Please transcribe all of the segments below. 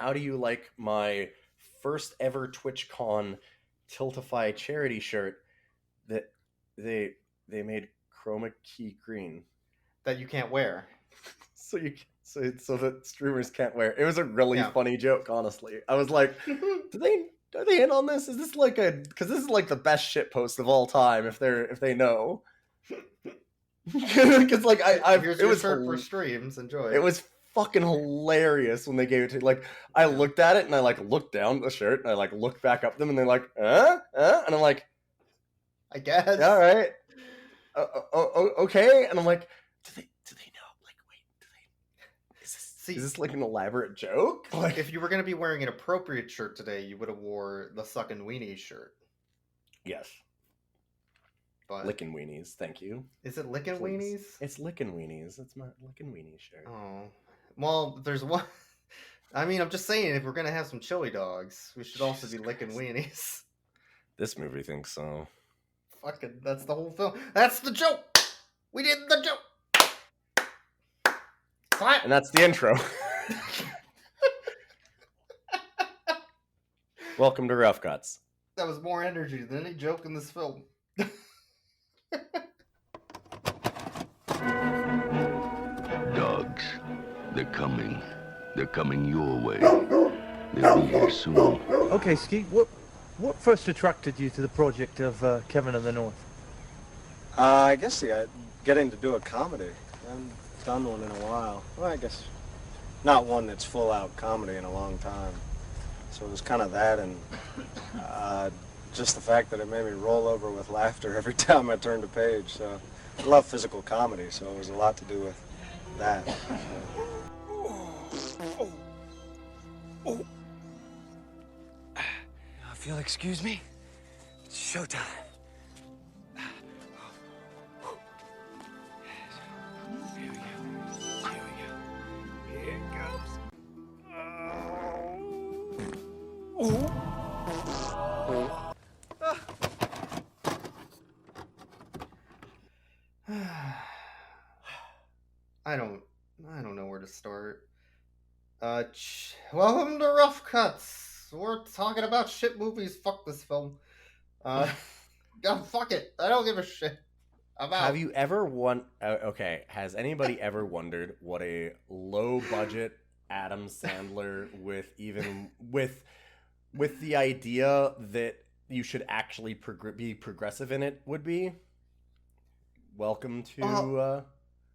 how do you like my first ever TwitchCon Tiltify charity shirt that they made chroma key green that you can't wear. so that streamers can't wear. It was a really Yeah. funny joke, honestly. I was like, are they in on this? Is this like because this is like the best shit post of all time if they know. Because like here's it your was shirt for streams. Enjoy. It was fucking hilarious when they gave it to like I looked at it and I like looked down at the shirt and I like looked back up them and they're like and I'm like, I guess. Yeah, all right. Okay, and I'm like, do they know? Like, wait, is this like an elaborate joke? Like, if you were gonna be wearing an appropriate shirt today, you would have wore the Suckin' Weenies shirt. Yes. But Lickin' Weenies, thank you. Is it Lickin' Weenies? It's Lickin' Weenies. It's my Lickin' Weenies shirt. Oh, well, there's one. I mean, I'm just saying, if we're gonna have some chili dogs, we should also be licking weenies. This movie thinks so. Fucking, that's the whole film. That's the joke. We did the joke. Clap. And that's the intro. Welcome to Rough Cuts. That was more energy than any joke in this film. Dogs, they're coming. They're coming your way. They'll be here soon. Okay, Ski, what first attracted you to the project of Kevin of the North? I guess getting to do a comedy. I haven't done one in a while. Well, I guess not one that's full-out comedy in a long time. So it was kind of that, and just the fact that it made me roll over with laughter every time I turned a page. So I love physical comedy, so it was a lot to do with that. If you'll excuse me, it's showtime. Here we go. Here it goes. I don't know where to start. Welcome to Rough Cuts. We're talking about shit movies. Fuck this film. Fuck it. I don't give a shit. I'm out. Have you ever okay, has anybody ever wondered what a low budget Adam Sandler with the idea that you should actually be progressive in it would be? Welcome to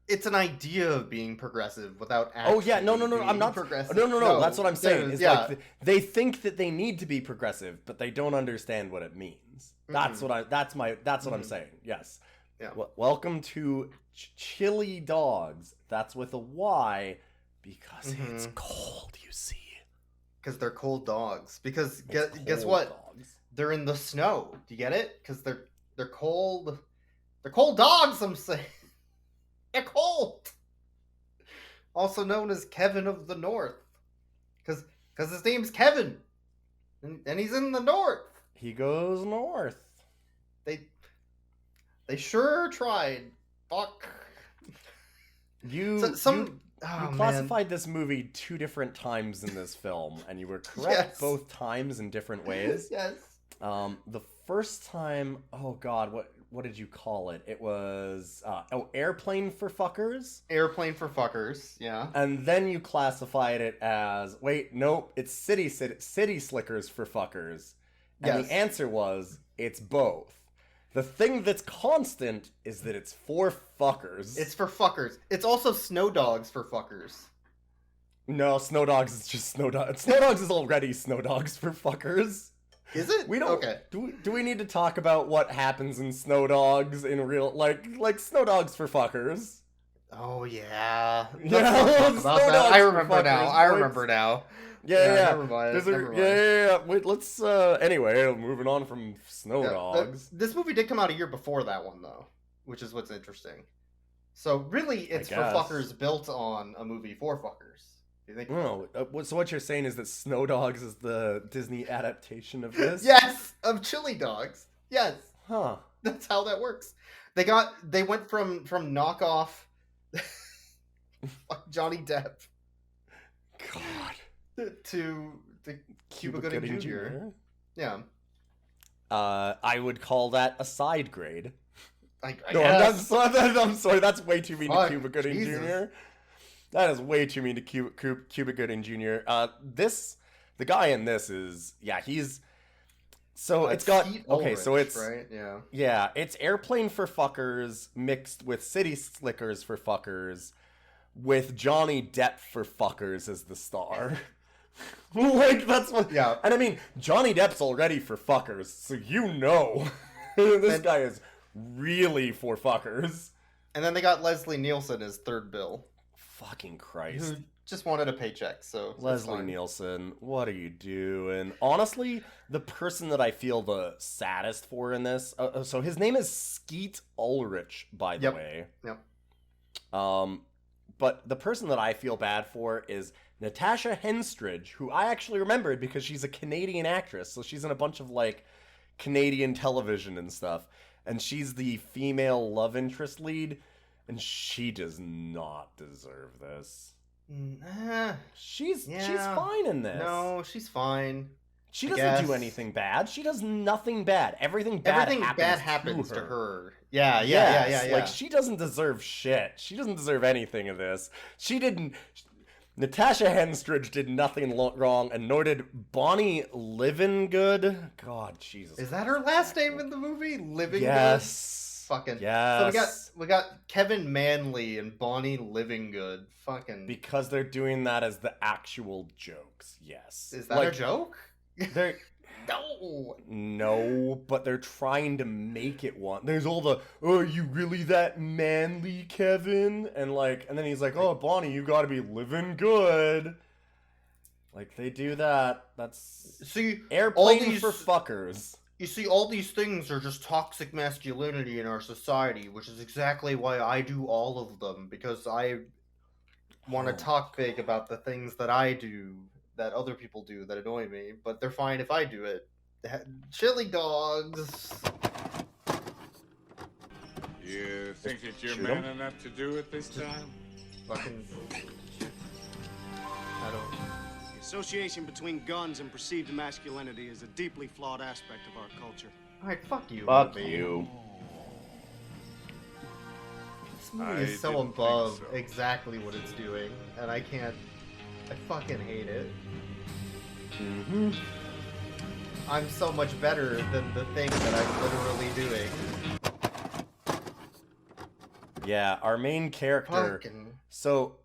it's an idea of being progressive without actually. Oh yeah, no, I'm not progressive. No, that's what I'm saying. Is yeah. like they think that they need to be progressive, but they don't understand what it means. That's what I'm saying. Yes. Yeah. Welcome to Chili Dogs. That's with a Y because it's cold, you see. Because they're cold dogs. Because guess what? Dogs. They're in the snow. Do you get it? Because they're cold. They're cold dogs, I'm saying. They're cold. Also known as Kevin of the North. Because his name's Kevin. And he's in the North. He goes north. They sure tried. Fuck. You classified this movie 2 different times in this film, and you were correct both times in different ways. Yes. The first time, oh god, what did you call it? It was Airplane for Fuckers. Airplane for Fuckers, yeah. And then you classified it as it's City Slickers for Fuckers. And the answer was it's both. The thing that's constant is that it's for fuckers. It's for fuckers. It's also Snow Dogs for fuckers. No, Snow Dogs is just Snow Dogs. Snow Dogs is already Snow Dogs for fuckers. Is it? We don't. Okay. Do we need to talk about what happens in Snow Dogs in real like Snow Dogs for fuckers? Oh yeah. I remember now. Yeah. Never mind. Yeah. Wait, let's. Anyway, moving on from Snow Dogs. This movie did come out a year before that one, though, which is what's interesting. So really, it's for fuckers built on a movie for fuckers. Do you think? No. So what you're saying is that Snow Dogs is the Disney adaptation of this? Yes, of Chili Dogs. Yes. Huh. That's how that works. They went from knockoff Johnny Depp. God. to Cuba Gooding Jr. Yeah. I would call that a side grade. I No, guess. I'm sorry. That's way too mean to Fuck, Cuba Gooding Jesus. Jr. That is way too mean to Cuba Gooding Jr. The guy in this is, he's. So it's got Pete okay. Ulrich, So it's right. Yeah. Yeah, it's Airplane for Fuckers mixed with City Slickers for Fuckers, with Johnny Depp for Fuckers as the star. Like, that's what. Yeah. And I mean, Johnny Depp's already for Fuckers, so you know, this guy is really for Fuckers. And then they got Leslie Nielsen as third bill, Fucking Christ. who just wanted a paycheck. So it's Leslie fine. Nielsen, what are you doing? Honestly, the person that I feel the saddest for in this, so his name is Skeet Ulrich, by the Yep. way. Yep. But the person that I feel bad for is Natasha Henstridge, who I actually remembered because she's a Canadian actress, so she's in a bunch of like Canadian television and stuff, and she's the female love interest lead, and she does not deserve this. She's fine in this. No, she's fine. She I doesn't do guess. anything bad. She does nothing bad. Everything bad happens to her. her. Yeah. Like, she doesn't deserve shit. She doesn't deserve anything of this. She didn't. Natasha Henstridge did nothing wrong, and nor did Bonnie Livingood. God, Jesus. Is that her last name in the movie? Living Yes. Fucking. Yes. So we got Kevin Manley and Bonnie Livingood. Fucking. Because they're doing that as the actual jokes. Yes. Is that a joke? They're. No. No, but they're trying to make it one. There's all the, oh, are you really that manly, Kevin? And then he's like, oh, Bonnie, you gotta be living good. Like, they do that. That's See, Airplane for Fuckers. You see, all these things are just toxic masculinity in our society, which is exactly why I do all of them, because I want to talk big about the things that I do that other people do that annoy me, but they're fine if I do it. Chili dogs. You think that you're man enough to do it this time? Fucking. I don't. The association between guns and perceived masculinity is a deeply flawed aspect of our culture. Alright, fuck you. Fuck movie. you. This movie I is so didn't above think so. exactly what it's doing, and I can't. I fucking hate it. Mm-hmm. I'm so much better than the thing that I'm literally doing. Yeah, our main character. Fucking. So,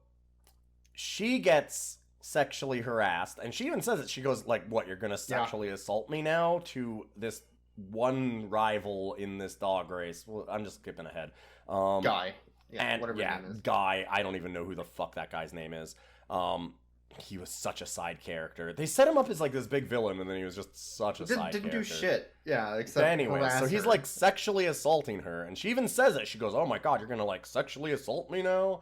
she gets sexually harassed, and she even says it. She goes, like, what, you're gonna sexually assault me now? To this one rival in this dog race. Well, I'm just skipping ahead. Guy. Yeah, and whatever his name is. Guy. I don't even know who the fuck that guy's name is. He was such a side character. They set him up as like this big villain, and then he was just such a side Didn't character. do shit. Yeah, except But anyway, harass so he's her. like sexually assaulting her, and she even says it. She goes, "Oh my god, you're gonna like sexually assault me now?"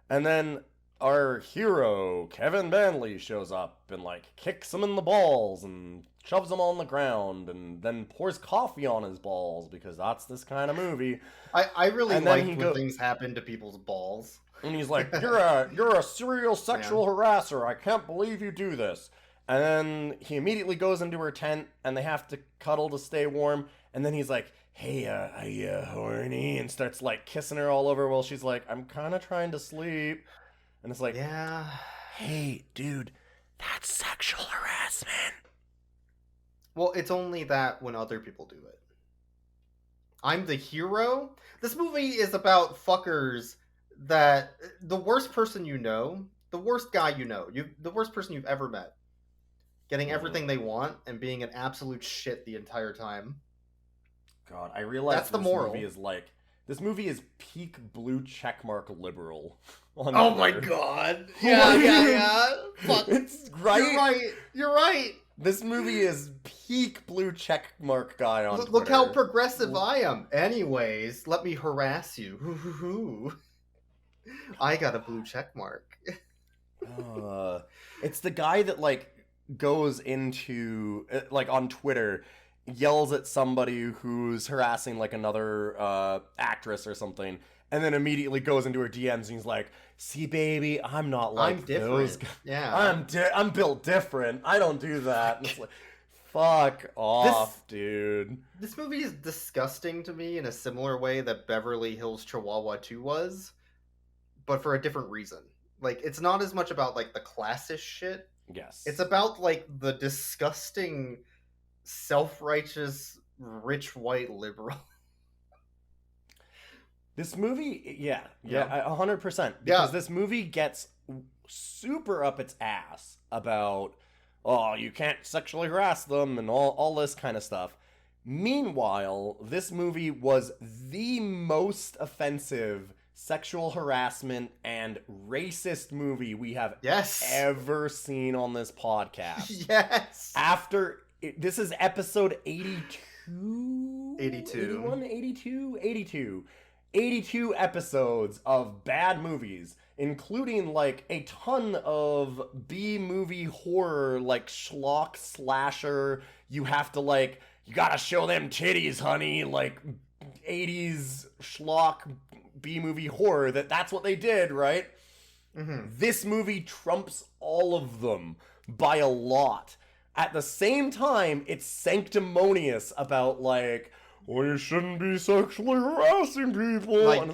And then our hero Kevin Manley shows up and like kicks him in the balls and shoves him on the ground, and then pours coffee on his balls because that's this kind of movie. I really And then like he when go- things happen to people's balls. And he's like, you're a serial sexual harasser. I can't believe you do this. And then he immediately goes into her tent, and they have to cuddle to stay warm. And then he's like, hey, are you horny? And starts like kissing her all over while she's like, I'm kind of trying to sleep. And it's like, Yeah. hey, dude, that's sexual harassment. Well, it's only that when other people do it. I'm the hero. This movie is about fuckers that the worst person you know, the worst guy you know, the worst person you've ever met, getting everything they want and being an absolute shit the entire time. God, I realize That's the this moral. movie is like, this movie is peak blue checkmark liberal. On Oh my Twitter. god. Yeah. Fuck. It's right. You're right. This movie is peak blue check mark guy on Look how Twitter. progressive I am. Anyways, let me harass you. Hoo-hoo-hoo. I got a blue check mark. It's the guy that like goes into like on Twitter, yells at somebody who's harassing like another actress or something, and then immediately goes into her DMs and he's like, see, baby, I'm not like I'm different. those guys. Yeah. I'm built different. I don't do that. And it's like, fuck off, dude. This movie is disgusting to me in a similar way that Beverly Hills Chihuahua 2 was, but for a different reason. Like, it's not as much about, like, the classist shit. Yes. It's about, like, the disgusting, self-righteous, rich white liberal. This movie, yeah, 100%. Because this movie gets super up its ass about, oh, you can't sexually harass them and all this kind of stuff. Meanwhile, this movie was the most offensive sexual harassment and racist movie we have ever seen on this podcast. Yes. This is episode 82? 82. 81? 82? 82. 82 episodes of bad movies, including, like, a ton of B-movie horror, like, schlock slasher, you have to, like, you gotta show them titties, honey, like, 80s schlock B-movie horror, that's what they did, right? Mm-hmm. This movie trumps all of them by a lot. At the same time, it's sanctimonious about, like, well, you shouldn't be sexually harassing people. Like,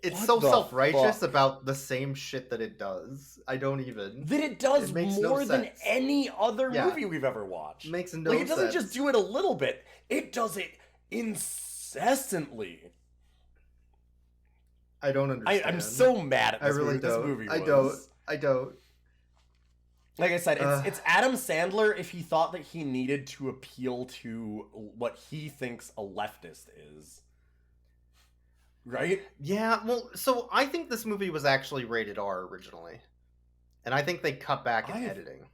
it's so self-righteous about the same shit that it does. I don't even... That it does more than any other movie we've ever watched. It makes no sense. It doesn't sense. just do it a little bit. It does it incessantly. I don't understand. I'm so mad at this I really movie. don't. This movie I don't. Like I said, it's Adam Sandler if he thought that he needed to appeal to what he thinks a leftist is. Right? Yeah, well, so I think this movie was actually rated R originally. And I think they cut back in editing.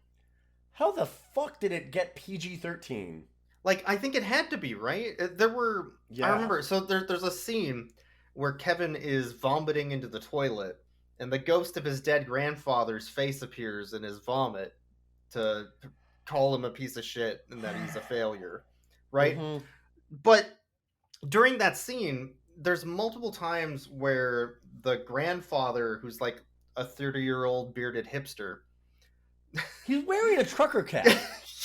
How the fuck did it get PG-13? Like, I think it had to be, right? There were... Yeah. I remember, so there's a scene where Kevin is vomiting into the toilet, and the ghost of his dead grandfather's face appears in his vomit to call him a piece of shit and that he's a failure, right? Mm-hmm. But during that scene, there's multiple times where the grandfather, who's like a 30-year-old bearded hipster... He's wearing a trucker cap.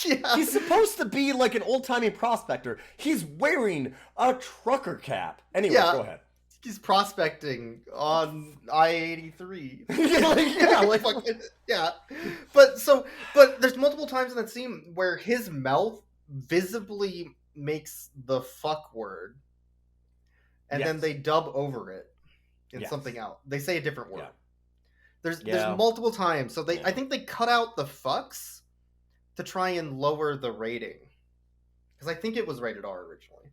Yeah. He's supposed to be like an old-timey prospector. He's wearing a trucker cap. Anyway, go ahead. He's prospecting on I-83. Yeah. But there's multiple times in that scene where his mouth visibly makes the fuck word. And then they dub over it in something else. They say a different word. Yeah. There's multiple times. So I think they cut out the fucks to try and lower the rating. Because I think it was rated R originally.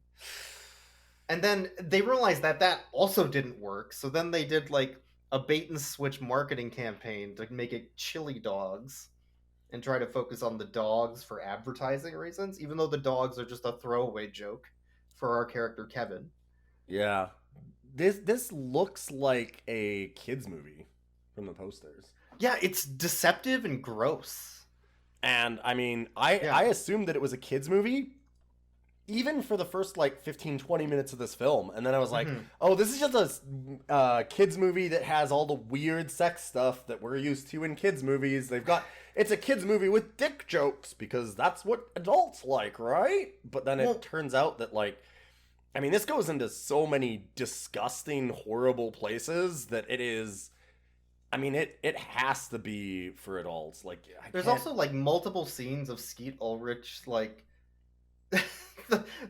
And then they realized that also didn't work. So then they did like a bait and switch marketing campaign to make it chili dogs and try to focus on the dogs for advertising reasons, even though the dogs are just a throwaway joke for our character Kevin. Yeah. This looks like a kids movie from the posters. Yeah, it's deceptive and gross. And I mean, I assumed that it was a kids movie even for the first like 15-20 minutes of this film, and then I was like, oh, this is just a kids movie that has all the weird sex stuff that we're used to in kids movies. It's a kids movie with dick jokes because that's what adults like, right? But then it turns out that, like, I mean, this goes into so many disgusting, horrible places that it is. I mean, it has to be for adults. Like, there's also like multiple scenes of Skeet Ulrich, like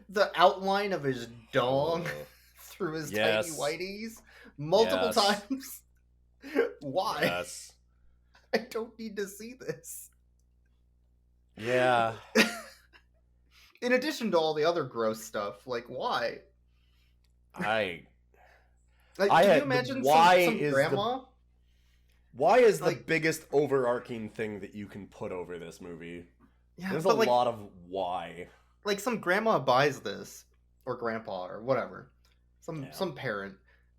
the outline of his dong through his tiny whiteys multiple times. Why? Yes. I don't need to see this. Yeah. In addition to all the other gross stuff, like, why? Can you imagine some grandma? Why is the biggest overarching thing that you can put over this movie? Yeah, there's a lot of why. Like, some grandma buys this, or grandpa, or whatever. Some parent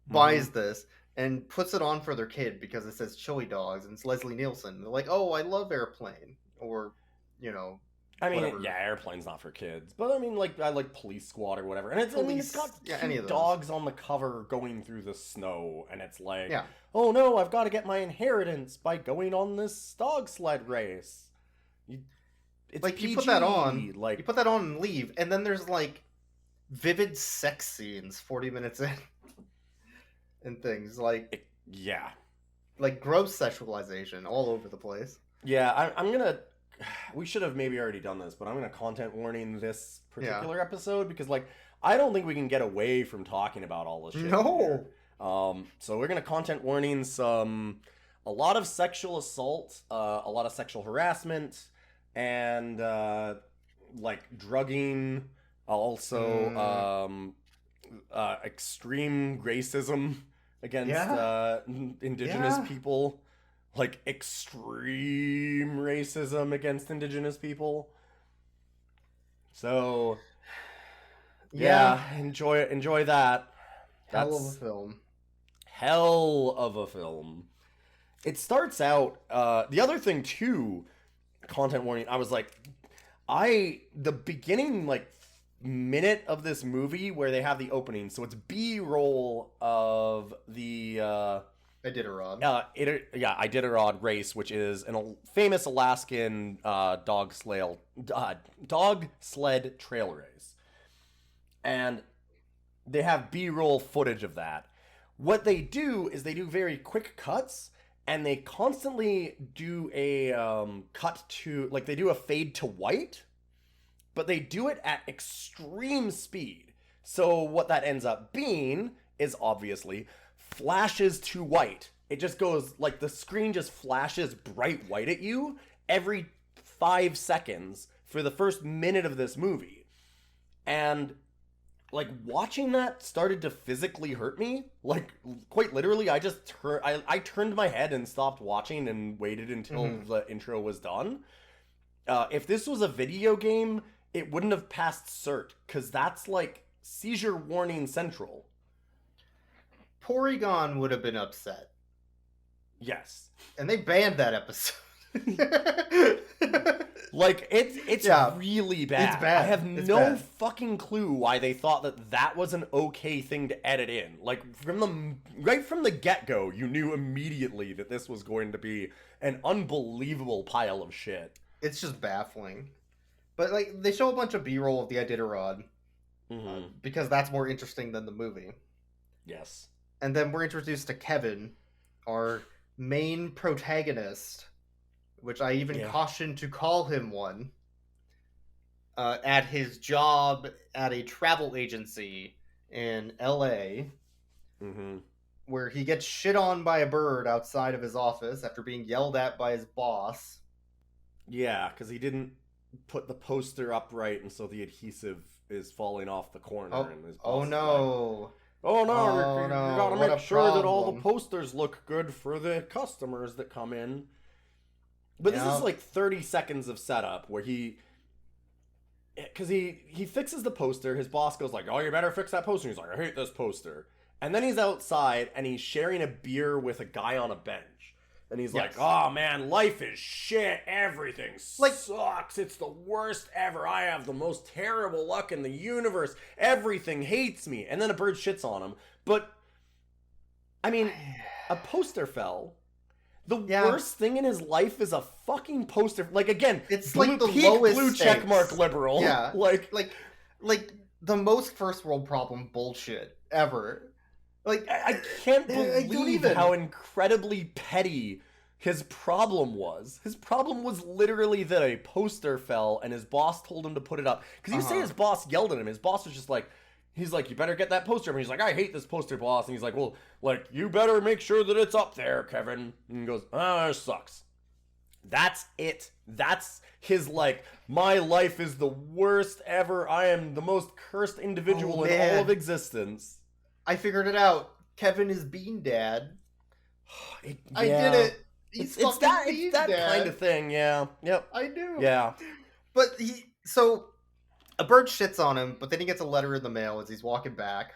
buys this and puts it on for their kid because it says chili dogs and it's Leslie Nielsen. They're like, oh, I love Airplane. Or, you know, I mean, whatever. yeah, Airplane's not for kids, but I mean, like, I like Police Squad or whatever, and it's got any of cute those. dogs on the cover going through the snow, and it's like, Yeah. oh no, I've got to get my inheritance by going on this dog sled race. It's Like PG, you put that on, like you put that on and leave, and then there's like vivid sex scenes 40 minutes in, and things like yeah, like gross sexualization all over the place. yeah. I'm gonna. We should have maybe already done this, but I'm gonna content warning this particular episode because, like, I don't think we can get away from talking about all this shit. No. Here. So we're gonna content warning a lot of sexual assault, a lot of sexual harassment, and like drugging. Also, extreme racism against indigenous people. Like extreme racism against indigenous people. So yeah, enjoy that. Hell of a film. Hell of a film. It starts out the other thing too, content warning, I was like, the beginning like minute of this movie where they have the opening, so it's B-roll of the Iditarod. Iditarod race, which is a famous Alaskan dog sled trail race. And they have B-roll footage of that. What they do is they do very quick cuts, and they constantly do a cut to, like, they do a fade to white, but they do it at extreme speed. So what that ends up being is obviously flashes to white. It just goes, like, the screen just flashes bright white at you every 5 seconds for the first minute of this movie. And, like, watching that started to physically hurt me. Like, quite literally, I just I turned my head and stopped watching and waited until the intro was done. If this was a video game, it wouldn't have passed cert, because that's, like, seizure warning central. Porygon would have been upset. Yes. And they banned that episode. Like, it's really bad. It's bad. I have It's no bad. fucking clue why they thought that was an okay thing to edit in. Like, right from the get-go, you knew immediately that this was going to be an unbelievable pile of shit. It's just baffling. But, like, they show a bunch of B-roll of the Iditarod. Because that's more interesting than the movie. Yes. And then we're introduced to Kevin, our main protagonist, which I even cautioned to call him one, at his job at a travel agency in LA, where he gets shit on by a bird outside of his office after being yelled at by his boss. Yeah, because he didn't put the poster upright, and so the adhesive is falling off the corner. And his boss is like, oh no, you gotta make sure that all the posters look good for the customers that come in. But this is like 30 seconds of setup where because he fixes the poster. His boss goes like, oh, you better fix that poster. He's like, I hate this poster. And then he's outside and he's sharing a beer with a guy on a bench. And he's like, oh man, life is shit. Everything sucks. It's the worst ever. I have the most terrible luck in the universe. Everything hates me. And then a bird shits on him. But, I mean, a poster fell. The worst thing in his life is a fucking poster. Like, again, it's like the lowest blue stakes. checkmark liberal. Yeah. Like the most first world problem bullshit ever. Like, I can't believe how incredibly petty his problem was. His problem was literally that a poster fell and his boss told him to put it up. Because you say his boss yelled at him. His boss was just like, he's like, you better get that poster up. And he's like, I hate this poster, boss. And he's like, well, like, you better make sure that it's up there, Kevin. And he goes, it sucks. That's it. That's his, like, my life is the worst ever. I am the most cursed individual in all of existence. I figured it out. Kevin is Bean Dad. I did it. It's that kind of thing, yeah. Yep. I do. Yeah. But so a bird shits on him, but then he gets a letter in the mail as he's walking back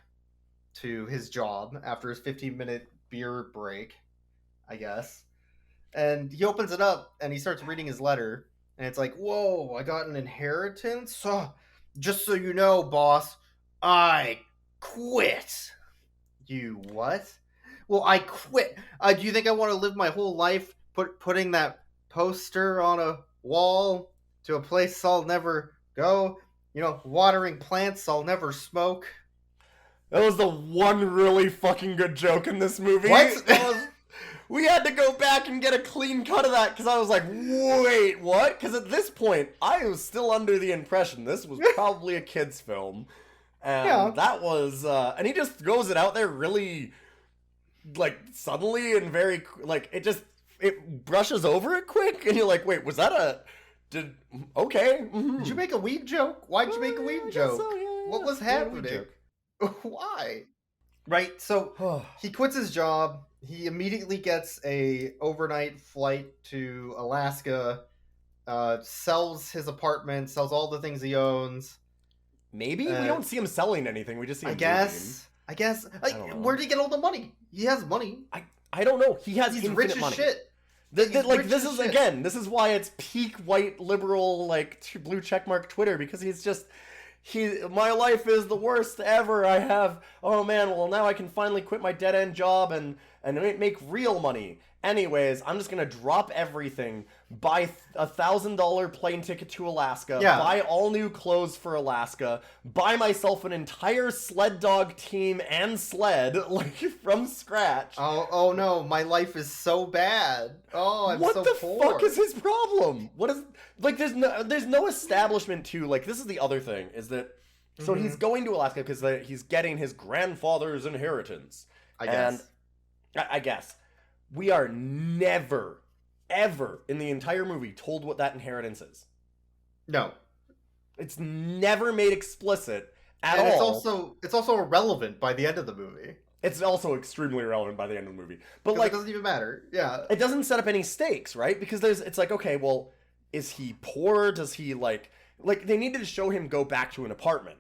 to his job after his 15-minute beer break, I guess. And he opens it up and he starts reading his letter, And it's like, whoa, I got an inheritance? Just so you know, boss, I quit. You what? Well, I quit. Do you think I want to live my whole life putting that poster on a wall to a place I'll never go? Watering plants I'll never smoke. That was the one really fucking good joke in this movie. What? We had to go back and get a clean cut of that because I was like, wait, what? Because at this point, I was still under the impression this was probably a kid's film. And that was, and he just throws it out there really, like, suddenly and very, like, it brushes over it quick. And you're like, wait, was that okay. Mm-hmm. Did you make a weed joke? Why'd you make a weed joke? So, yeah. What was happening? Why? Right, so he quits his job. He immediately gets a overnight flight to Alaska, sells his apartment, sells all the things he owns. Maybe? We don't see him selling anything. We just see him I guess. Where'd he get all the money? He has money. I don't know. He's infinite rich as money. Shit. This is why it's peak white liberal, like, blue checkmark Twitter, because he's just... my life is the worst ever. I have, oh man, well now I can finally quit my dead-end job and make real money. Anyways, I'm just gonna drop everything, buy $1,000 plane ticket to Alaska, buy all new clothes for Alaska, buy myself an entire sled dog team and sled, like, from scratch. Oh no, my life is so bad. Oh, I'm so poor. What the fuck is his problem? What is, like, there's no establishment to, like, this is the other thing, is that, so he's going to Alaska because he's getting his grandfather's inheritance. I guess. We are never, ever in the entire movie told what that inheritance is. No. It's never made explicit at all. It's also irrelevant by the end of the movie. It's also extremely irrelevant by the end of the movie. But, like, it doesn't even matter. Yeah. It doesn't set up any stakes, right? Because it's like, okay, well, is he poor? Does he, like, they needed to show him go back to an apartment.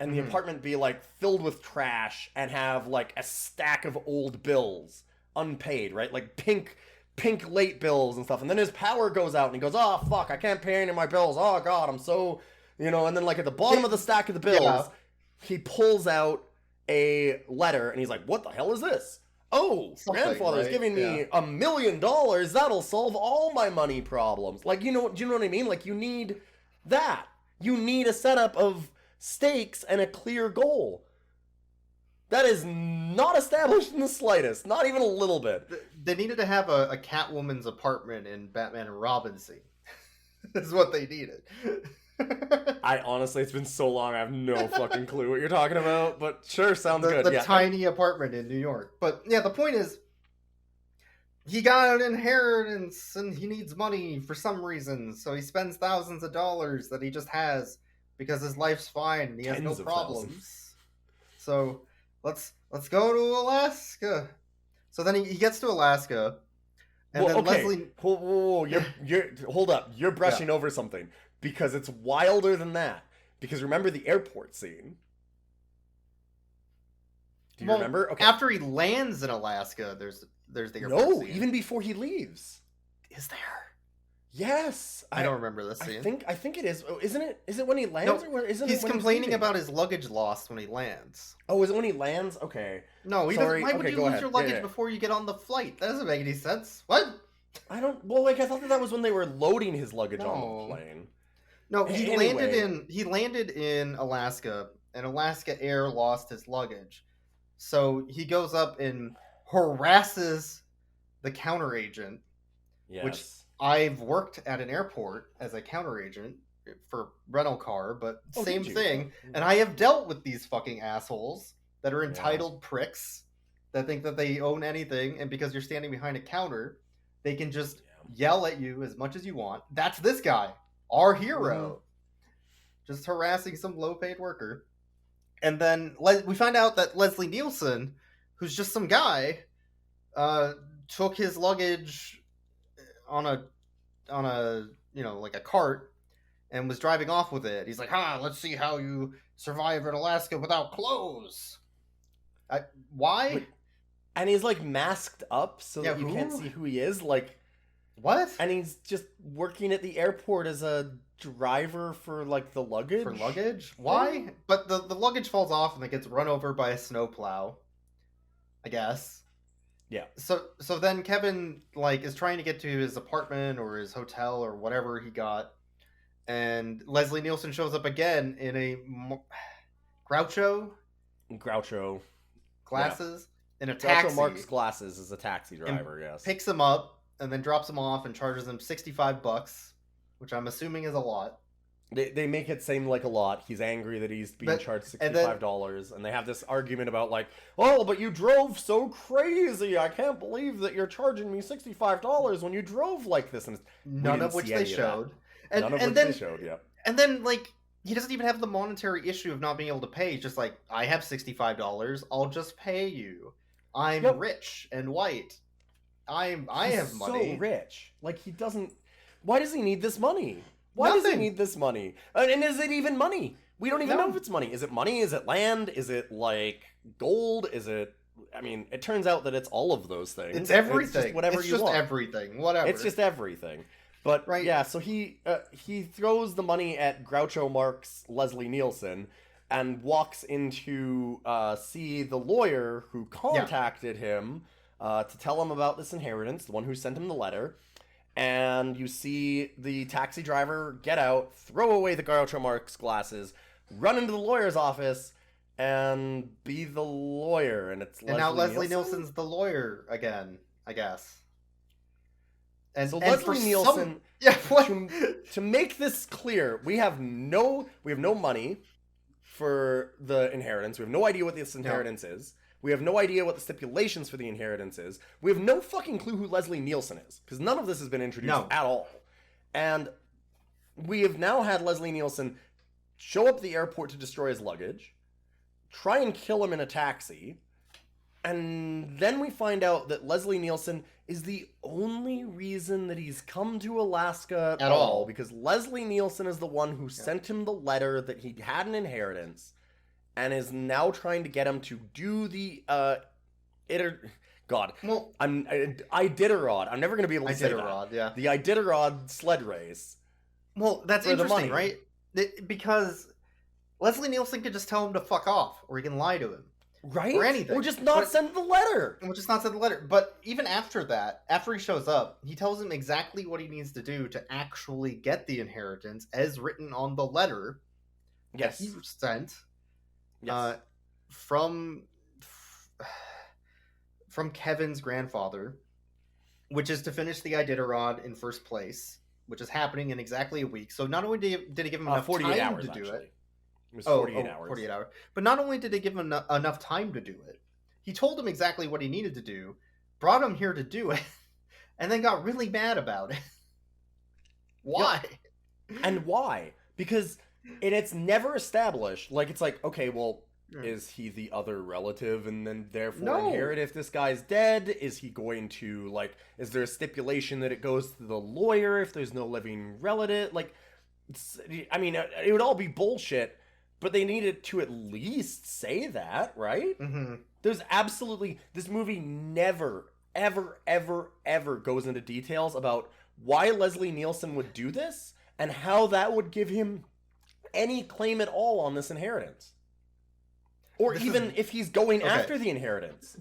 And the apartment be, like, filled with trash and have, like, a stack of old bills. Unpaid, right? Like pink late bills and stuff. And then his power goes out and he goes, oh fuck, I can't pay any of my bills. Oh god, I'm so, and then, like, at the bottom of the stack of the bills, he pulls out a letter and he's like, what the hell is this? Oh, grandfather's giving me $1 million. That'll solve all my money problems. Like, do you know what I mean? Like, you need that. You need a setup of stakes and a clear goal. That is not established in the slightest. Not even a little bit. They needed to have a Catwoman's apartment in Batman and Robin scene. Is what they needed. I honestly, it's been so long, I have no fucking clue what you're talking about. But sure, sounds good. The tiny apartment in New York. But yeah, the point is, he got an inheritance and he needs money for some reason. So he spends thousands of dollars that he just has because his life's fine and he has no problems. So... Let's go to Alaska. So then he gets to Alaska, and then Leslie. Whoa, you're hold up. You're brushing over something because it's wilder than that. Because remember the airport scene. Do you remember? Okay. After he lands in Alaska, there's the airport. No, scene. Even before he leaves. Is there? Yes, I don't remember this scene. I think it is. Isn't it? Is it when he lands? No, or isn't he's it when complaining about his luggage lost when he lands. Oh, is it when he lands? Okay. No, he doesn't. Why would you lose your luggage before you get on the flight? That doesn't make any sense. What? I don't. Well, like, I thought that was when they were loading his luggage on the plane. No, he landed in Alaska, and Alaska Air lost his luggage, so he goes up and harasses the counter agent. Yes. Which I've worked at an airport as a counter agent for rental car, but same thing. And I have dealt with these fucking assholes that are entitled pricks that think that they own anything, and because you're standing behind a counter, they can just yell at you as much as you want. That's this guy, our hero, just harassing some low-paid worker. And then we find out that Leslie Nielsen, who's just some guy, took his luggage on a like a cart and was driving off with it. He's like, let's see how you survive in Alaska without clothes. Why? And he's like masked up so that you can't see who he is. Like, What? And he's just working at the airport as a driver for, like, the luggage? For luggage? Why? But the luggage falls off and it gets run over by a snowplow. I guess. Yeah. So then Kevin, like, is trying to get to his apartment or his hotel or whatever he got. And Leslie Nielsen shows up again in a Groucho glasses in a taxi. Groucho Marx glasses is a taxi driver, yes. Picks him up and then drops him off and charges him $65, which I'm assuming is a lot. They make it seem like a lot. He's angry that he's being charged $65, and they have this argument about, like, oh, but you drove so crazy. I can't believe that you're charging me $65 when you drove like this. And none of which they showed. None of which they showed, yeah. And then, like, he doesn't even have the monetary issue of not being able to pay. He's just like, I have $65. I'll just pay you. I'm rich and white. I have money. So rich. Like, he doesn't... Why does he need this money? Why Nothing. does he need this money? And is it even money? We don't even know if it's money. Is it money? Is it land? Is it, like, gold? Is it... I mean, it turns out that it's all of those things. It's everything. It's just whatever you want. It's just everything. Whatever. It's just everything. But, yeah, so he throws the money at Groucho Marx Leslie Nielsen and walks in to see the lawyer who contacted him to tell him about this inheritance, the one who sent him the letter. And you see the taxi driver get out, throw away the Groucho Marx glasses, run into the lawyer's office, and be the lawyer. And it's now Leslie Nielsen's the lawyer again, I guess. And, so Leslie Nielsen, to make this clear, we have no money for the inheritance. We have no idea what this inheritance is. We have no idea what the stipulations for the inheritance is. We have no fucking clue who Leslie Nielsen is, because none of this has been introduced at all. And we have now had Leslie Nielsen show up at the airport to destroy his luggage, try and kill him in a taxi, and then we find out that Leslie Nielsen is the only reason that he's come to Alaska at all, because Leslie Nielsen is the one who sent him the letter that he had an inheritance, and is now trying to get him to do the Iditarod. I'm never going to be able to say that. Yeah. The Iditarod sled race. Well, that's interesting, right? Because Leslie Nielsen could just tell him to fuck off, or he can lie to him. Right? Or anything. Or just not send the letter. Or just not send the letter. But even after that, after he shows up, he tells him exactly what he needs to do to actually get the inheritance as written on the letter that he sent from Kevin's grandfather, which is to finish the Iditarod in first place, which is happening in exactly a week. So not only did he give him enough 48 time hours, to do actually. it. It was 48 hours. 48 hours. But not only did they give him enough time to do it, he told him exactly what he needed to do, brought him here to do it, and then got really mad about it. Why? Yep. And why? Because it's never established. Like, it's like, okay, well, is he the other relative and then therefore inherit if this guy's dead? Is he going to, like, is there a stipulation that it goes to the lawyer if there's no living relative? Like, I mean, it would all be bullshit. But they needed to at least say that, right? Mm-hmm. There's absolutely... This movie never, ever, ever, ever goes into details about why Leslie Nielsen would do this and how that would give him any claim at all on this inheritance. Or if he's going after the inheritance.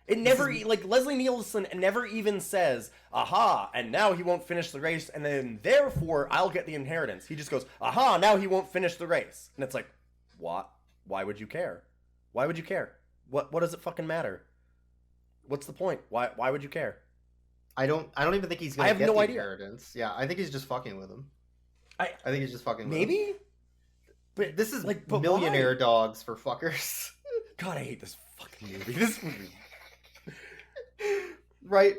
It never, like, Leslie Nielsen never even says, aha, and now he won't finish the race, and then, therefore, I'll get the inheritance. He just goes, aha, now he won't finish the race. And it's like, what? Why would you care? Why would you care? What does it fucking matter? What's the point? Why would you care? I don't even think he's going to get the inheritance. Yeah, I think he's just fucking with him. I think he's just fucking with him. Maybe? But this is like Millionaire Dogs for fuckers. God, I hate this fucking movie. This movie. Right.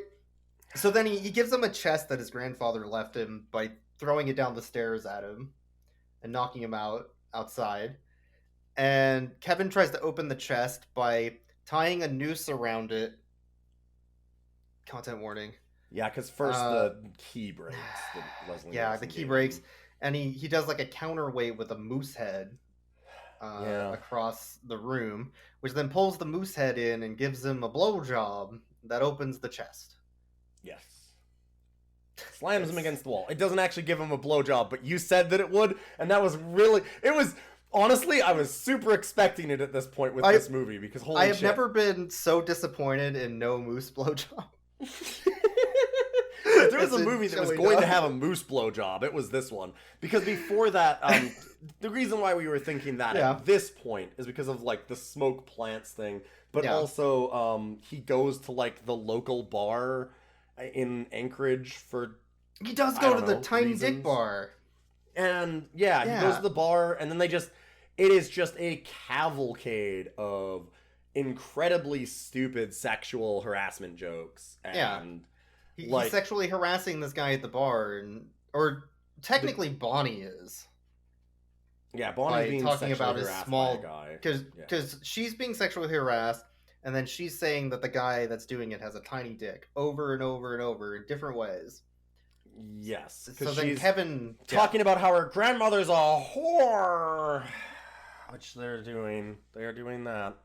So then he gives him a chest that his grandfather left him by throwing it down the stairs at him and knocking him outside. And Kevin tries to open the chest by tying a noose around it. Content warning. Yeah, because first the key breaks. The key breaks. And he does like a counterweight with a moose head across the room, which then pulls the moose head in and gives him a blowjob that opens the chest. Yes. Slams him against the wall. It doesn't actually give him a blowjob, but you said that it would, and that was really... It was... Honestly, I was super expecting it at this point with this movie, because holy shit. I have never been so disappointed in no moose blowjob. If there was a movie that was going to have a moose blowjob, it was this one. Because before that, the reason why we were thinking that at this point is because of, like, the smoke plants thing. But also, he goes to, like, the local bar in Anchorage for... He does go to the Tiny Dick bar. And, he goes to the bar, and then they just... It is just a cavalcade of incredibly stupid sexual harassment jokes. And... He's sexually harassing this guy at the bar, or technically Bonnie is. Yeah, Bonnie's being talking about his small guy. Because she's being sexually harassed, and then she's saying that the guy that's doing it has a tiny dick over and over and over in different ways. Yes. So then Kevin talking about how her grandmother's a whore, which they're doing. They are doing that.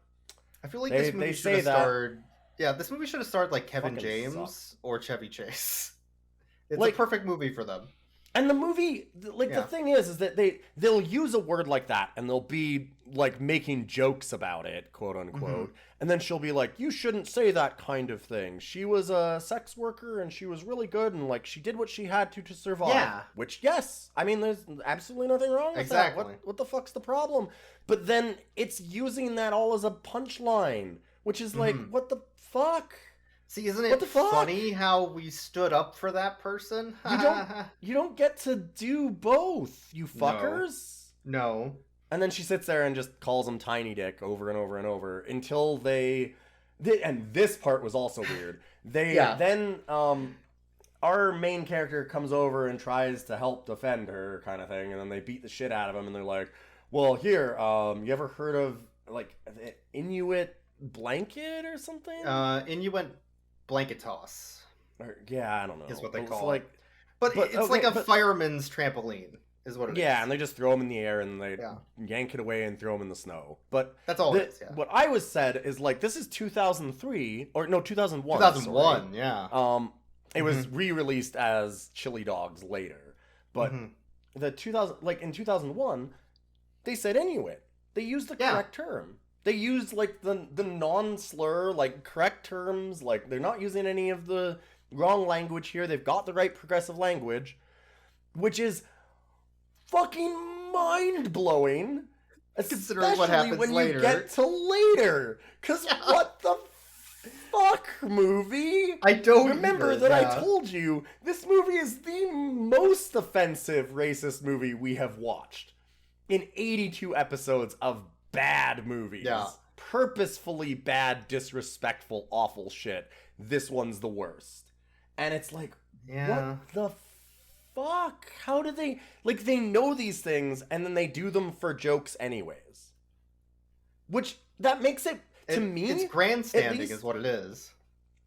I feel like this movie should have starred. Yeah, this movie should have starred like Kevin James or Chevy Chase. It's a perfect movie for them. And the movie, the thing is that they'll use a word like that, and they'll be like making jokes about it, quote unquote. And then she'll be like, "You shouldn't say that kind of thing. She was a sex worker, and she was really good, and like she did what she had to survive." Yeah. Which, yes, I mean, there's absolutely nothing wrong with that. What the fuck's the problem? But then it's using that all as a punchline, which is like, what the fuck? See, isn't it funny how we stood up for that person? You don't get to do both, you fuckers. No. And then she sits there and just calls him Tiny Dick over and over and over until they and this part was also weird. Then our main character comes over and tries to help defend her, kind of thing, and then they beat the shit out of him, and they're like, "Well, here, you ever heard of like Inuit blanket or something?" Inuit blanket toss. I don't know. Is what they call it. But it's like a fireman's trampoline, is what it is. Yeah, and they just throw them in the air and they yank it away and throw them in the snow. But that's all it is. Yeah. What I was said is like, this is 2003 or no 2001. 2001. Sorry. Yeah. It was re-released as Chili Dogs later, but in 2001, they said Inuit. They used the correct term. They used, like, the non-slur, like, correct terms. Like, they're not using any of the wrong language here. They've got the right progressive language, which is fucking mind-blowing. Considering what happens when later. You get to later. Because what the fuck, movie? I don't remember that I told you this movie is the most offensive racist movie we have watched in 82 episodes of bad movies. Yeah. Purposefully bad, disrespectful, awful shit. This one's the worst. And it's like, what the fuck? How do they... Like, they know these things, and then they do them for jokes anyways. Which, that makes it, to me... It's grandstanding is what it is.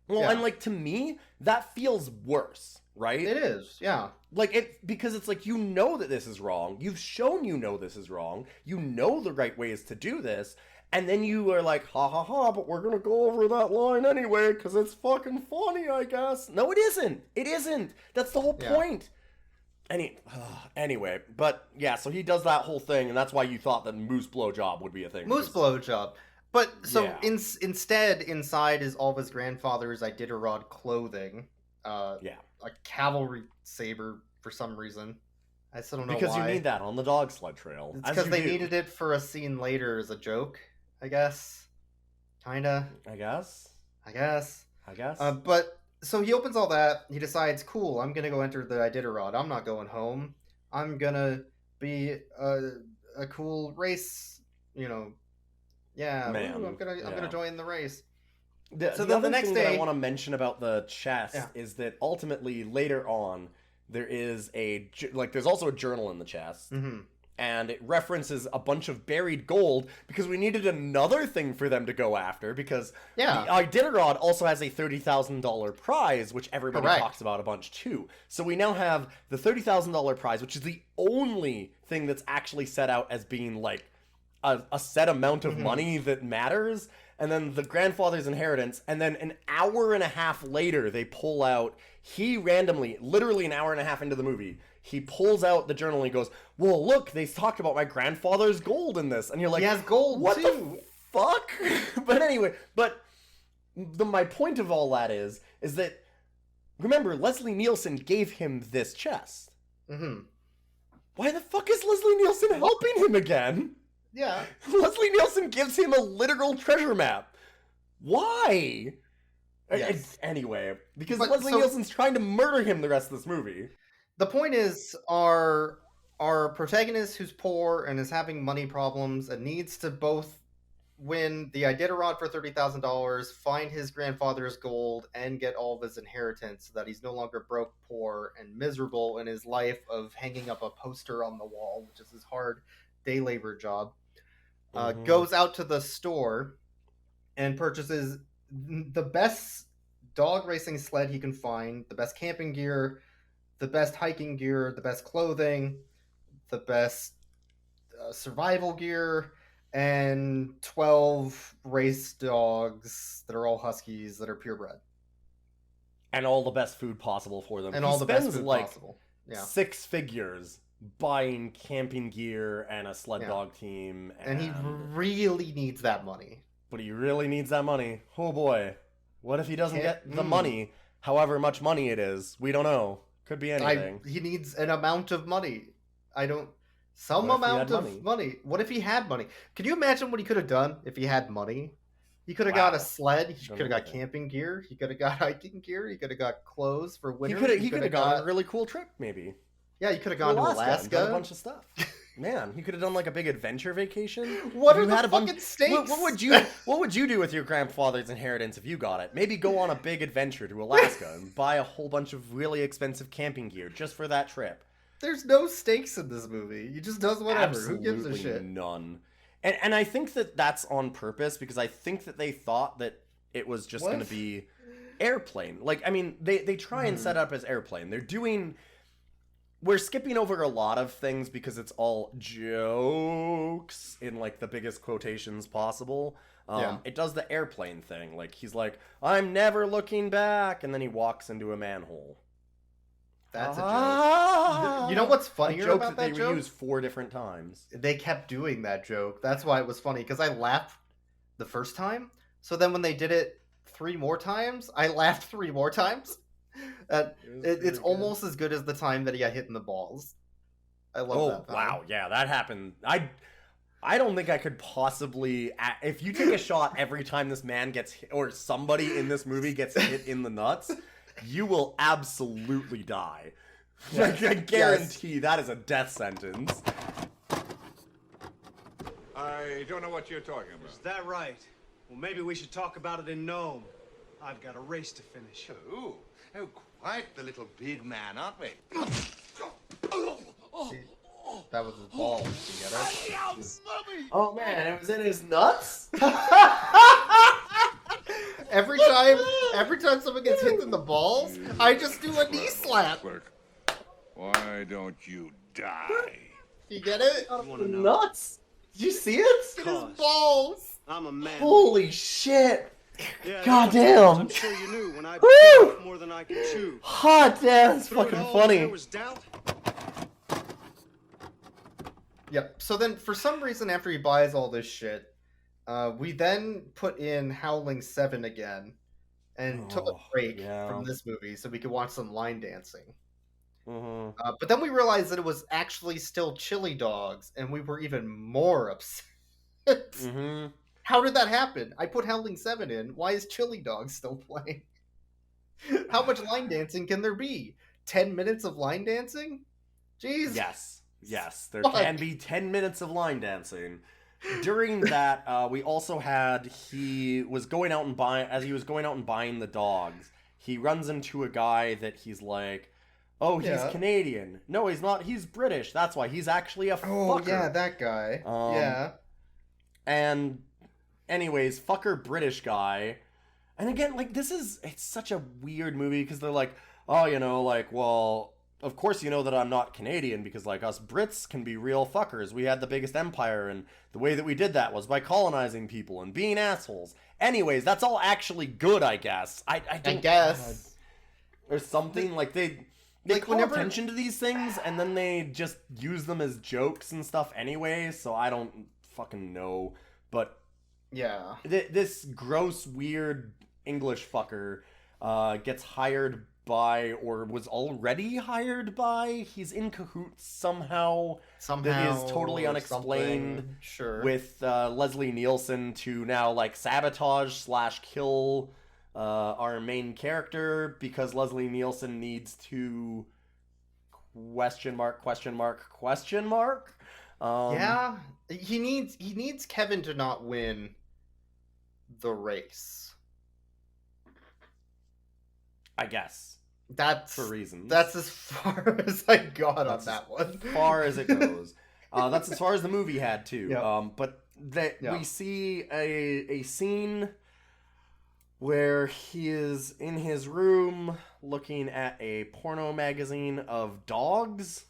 Well, and like, to me, that feels worse, right? It is, yeah. Like, because it's like, you know that this is wrong. You've shown you know this is wrong. You know the right ways to do this. And then you are like, ha ha ha, but we're going to go over that line anyway, because it's fucking funny, I guess. No, it isn't. It isn't. That's the whole point. Anyway, but yeah, so he does that whole thing, and that's why you thought that moose blowjob would be a thing. Moose blowjob. But, so, instead, inside is all of his grandfather's Iditarod clothing. A cavalry saber for some reason. I still don't know why. Because you need that on the dog sled trail. It's because they needed it for a scene later as a joke, I guess. Kinda. I guess. But, so he opens all that. He decides, cool, I'm gonna go enter the Iditarod. I'm not going home. I'm gonna be a cool race, man. I'm gonna join the race. So then the next thing that I want to mention about the chest is that ultimately later on there is there's also a journal in the chest, and it references a bunch of buried gold because we needed another thing for them to go after because the Iditarod also has a $30,000 prize, which everybody talks about a bunch too. So we now have the $30,000 prize, which is the only thing that's actually set out as being like a set amount of money that matters. and then the grandfather's inheritance, and then an hour and a half later they pull out, he randomly, literally an hour and a half into the movie, he pulls out the journal and he goes, well, look, they talked about my grandfather's gold in this. And you're like, he has gold what too. the fuck? But anyway, my point of all that is that, remember, Leslie Nielsen gave him this chest. Mm-hmm. Why the fuck is Leslie Nielsen helping him again? Yeah. Leslie Nielsen gives him a literal treasure map. Why? Yes. Anyway, because Leslie Nielsen's trying to murder him the rest of this movie. The point is, our protagonist who's poor and is having money problems and needs to both win the Iditarod for $30,000, find his grandfather's gold, and get all of his inheritance so that he's no longer broke, poor, and miserable in his life of hanging up a poster on the wall, which is his hard day labor job. Goes out to the store and purchases the best dog racing sled he can find, the best camping gear, the best hiking gear, the best clothing, the best survival gear, and 12 race dogs that are all huskies that are purebred. And all the best food possible for them. And all the best food possible. Yeah. 6 figures buying camping gear and a sled dog team. And he really needs that money. But he really needs that money. Oh boy. What if he doesn't get the money? However much money it is. We don't know. Could be anything. He needs an amount of money. Some amount of money. What if he had money? Can you imagine what he could have done if he had money? He could have got a sled. He could have got camping gear. He could have got hiking gear. He could have got clothes for winter. He could have gone on a really cool trip, maybe. Yeah, he could have gone to Alaska. And done a bunch of stuff. Man, he could have done like a big adventure vacation. What are the fucking stakes? What would you do with your grandfather's inheritance if you got it? Maybe go on a big adventure to Alaska and buy a whole bunch of really expensive camping gear just for that trip. There's no stakes in this movie. He just does whatever. Absolutely who gives a shit? None. And I think that that's on purpose because I think that they thought that it was just going to be Airplane. Like, I mean, they try and set up as Airplane. We're skipping over a lot of things because it's all jokes in like the biggest quotations possible. It does the Airplane thing. Like, he's like, I'm never looking back. And then he walks into a manhole. That's a joke. You know what's funnier about that joke? They reused 4 different times. They kept doing that joke. That's why it was funny, because I laughed the first time. So then when they did it 3 more times, I laughed 3 more times. It's almost as good as the time that he got hit in the balls. I love that. Oh, wow. Yeah, that happened. I don't think I could possibly... If you take a shot every time this man gets hit, or somebody in this movie gets hit in the nuts... You will absolutely die. Yes. I guarantee that is a death sentence. I don't know what you're talking about. Is that right? Well, maybe we should talk about it in Nome. I've got a race to finish. Oh, quite the little big man, aren't we? See, that was his balls. You get it? Oh man, it was in his nuts? Every time someone gets hit in the balls, I just do a knee slap. Why don't you die? You get it? Nuts? Did you see it? His balls. I'm a man. Holy shit. Yeah, God damn. I'm sure you knew when I bit more than I could chew. Hot damn, that's fucking funny. There was doubt. Yep. So then, for some reason, after he buys all this shit, we then put in Howling 7 again and took a break from this movie so we could watch some line dancing. Mm-hmm. But then we realized that it was actually still Chili Dogs, and we were even more upset. Mm-hmm. How did that happen? I put Howling 7 in. Why is Chili Dogs still playing? How much line dancing can there be? 10 minutes of line dancing? Jeez. Yes. There can be 10 minutes of line dancing. During that, we also had, as he was going out and buying the dogs, he runs into a guy that he's like, oh, he's Canadian. No, he's not. He's British. That's why. He's actually a fucker. Oh, yeah, that guy. Yeah. And anyways, fucker British guy. And again, like, it's such a weird movie because they're like, oh, of course you know that I'm not Canadian, because like us Brits can be real fuckers. We had the biggest empire, and the way that we did that was by colonizing people and being assholes. Anyways, that's all actually good, I guess. I guess. Or something, like they call attention to these things, and then they just use them as jokes and stuff anyway, so I don't fucking know. But yeah, this gross, weird English fucker gets hired by, or was already hired by, he's in cahoots somehow that is totally unexplained, sure, with Leslie Nielsen to now like sabotage / kill our main character, because Leslie Nielsen needs to ... Yeah, he needs Kevin to not win the race. I guess. That's for reasons. That's as far as I got on that one. As far as it goes. That's as far as the movie had too. Yep. But we see a scene where he is in his room looking at a porno magazine of dogs.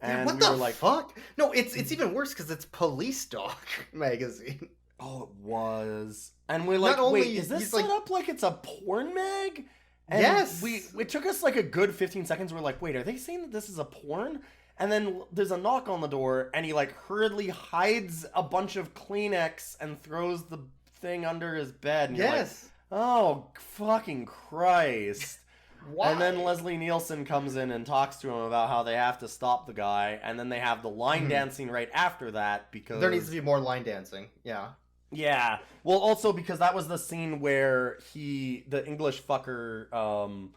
And what the fuck? No, it's even worse because it's Police Dog magazine. Oh, it was. And we're like, wait, is this set up like it's a porn mag? And yes. It took us like a good 15 seconds. We're like, wait, are they saying that this is a porn? And then there's a knock on the door, and he like hurriedly hides a bunch of Kleenex and throws the thing under his bed. And yes. You're like, oh, fucking Christ. Why? And then Leslie Nielsen comes in and talks to him about how they have to stop the guy, and then they have the line dancing right after that, because there needs to be more line dancing. Yeah. Yeah. Well, also because that was the scene where the English fucker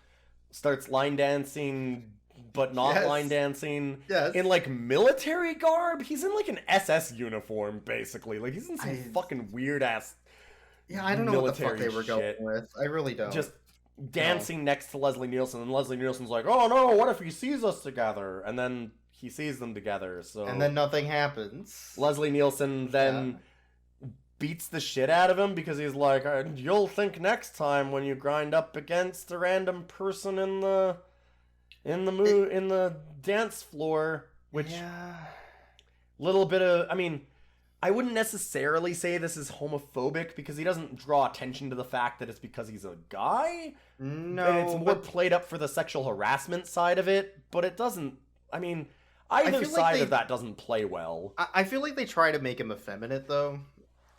starts line dancing, but not line dancing. Yes. In like military garb. He's in like an SS uniform, basically. Like he's in some fucking weird ass. Yeah, I don't know what the fuck they were going with. I really don't. Just dancing next to Leslie Nielsen, and Leslie Nielsen's like, "Oh no, what if he sees us together?" And then he sees them together. So and then nothing happens. Leslie Nielsen then beats the shit out of him because he's like, "You'll think next time when you grind up against a random person in the dance floor." Which little bit of, I mean, I wouldn't necessarily say this is homophobic because he doesn't draw attention to the fact that it's because he's a guy. No, and it's more played up for the sexual harassment side of it, but it doesn't. I mean, either side of that doesn't play well. I feel like they try to make him effeminate, though.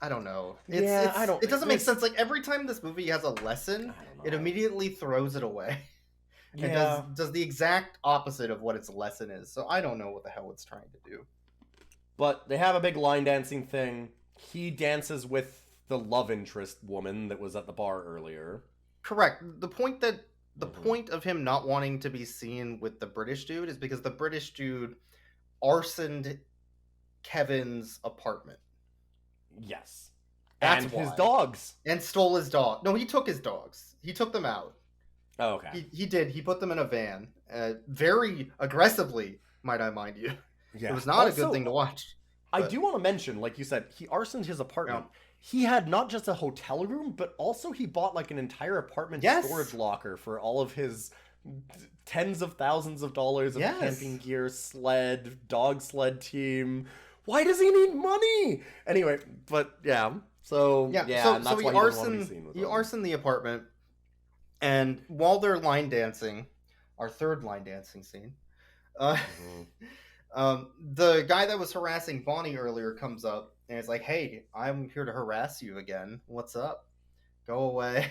I don't know. I don't. It doesn't make sense. Like every time this movie has a lesson, it immediately throws it away. Yeah. It does the exact opposite of what its lesson is. So I don't know what the hell it's trying to do. But they have a big line dancing thing. He dances with the love interest woman that was at the bar earlier. Correct. The point of him not wanting to be seen with the British dude is because the British dude arsoned Kevin's apartment. Yes. That's and why. His dogs. And stole his dog. No, he took his dogs. He took them out. Oh, okay. He did. He put them in a van. Very aggressively, might I mind you. Yeah. It was not a good thing to watch. But I do want to mention, like you said, he arsoned his apartment. Yeah. He had not just a hotel room, but also he bought like an entire apartment storage locker for all of his tens of thousands of dollars of camping gear, dog sled team. Why does he need money? Anyway, but yeah. So and that's so why he doesn't want to be seen with them. arsoned the apartment, and while they're line dancing, our third line dancing scene, the guy that was harassing Bonnie earlier comes up and it's like, "Hey, I'm here to harass you again. What's up? Go away."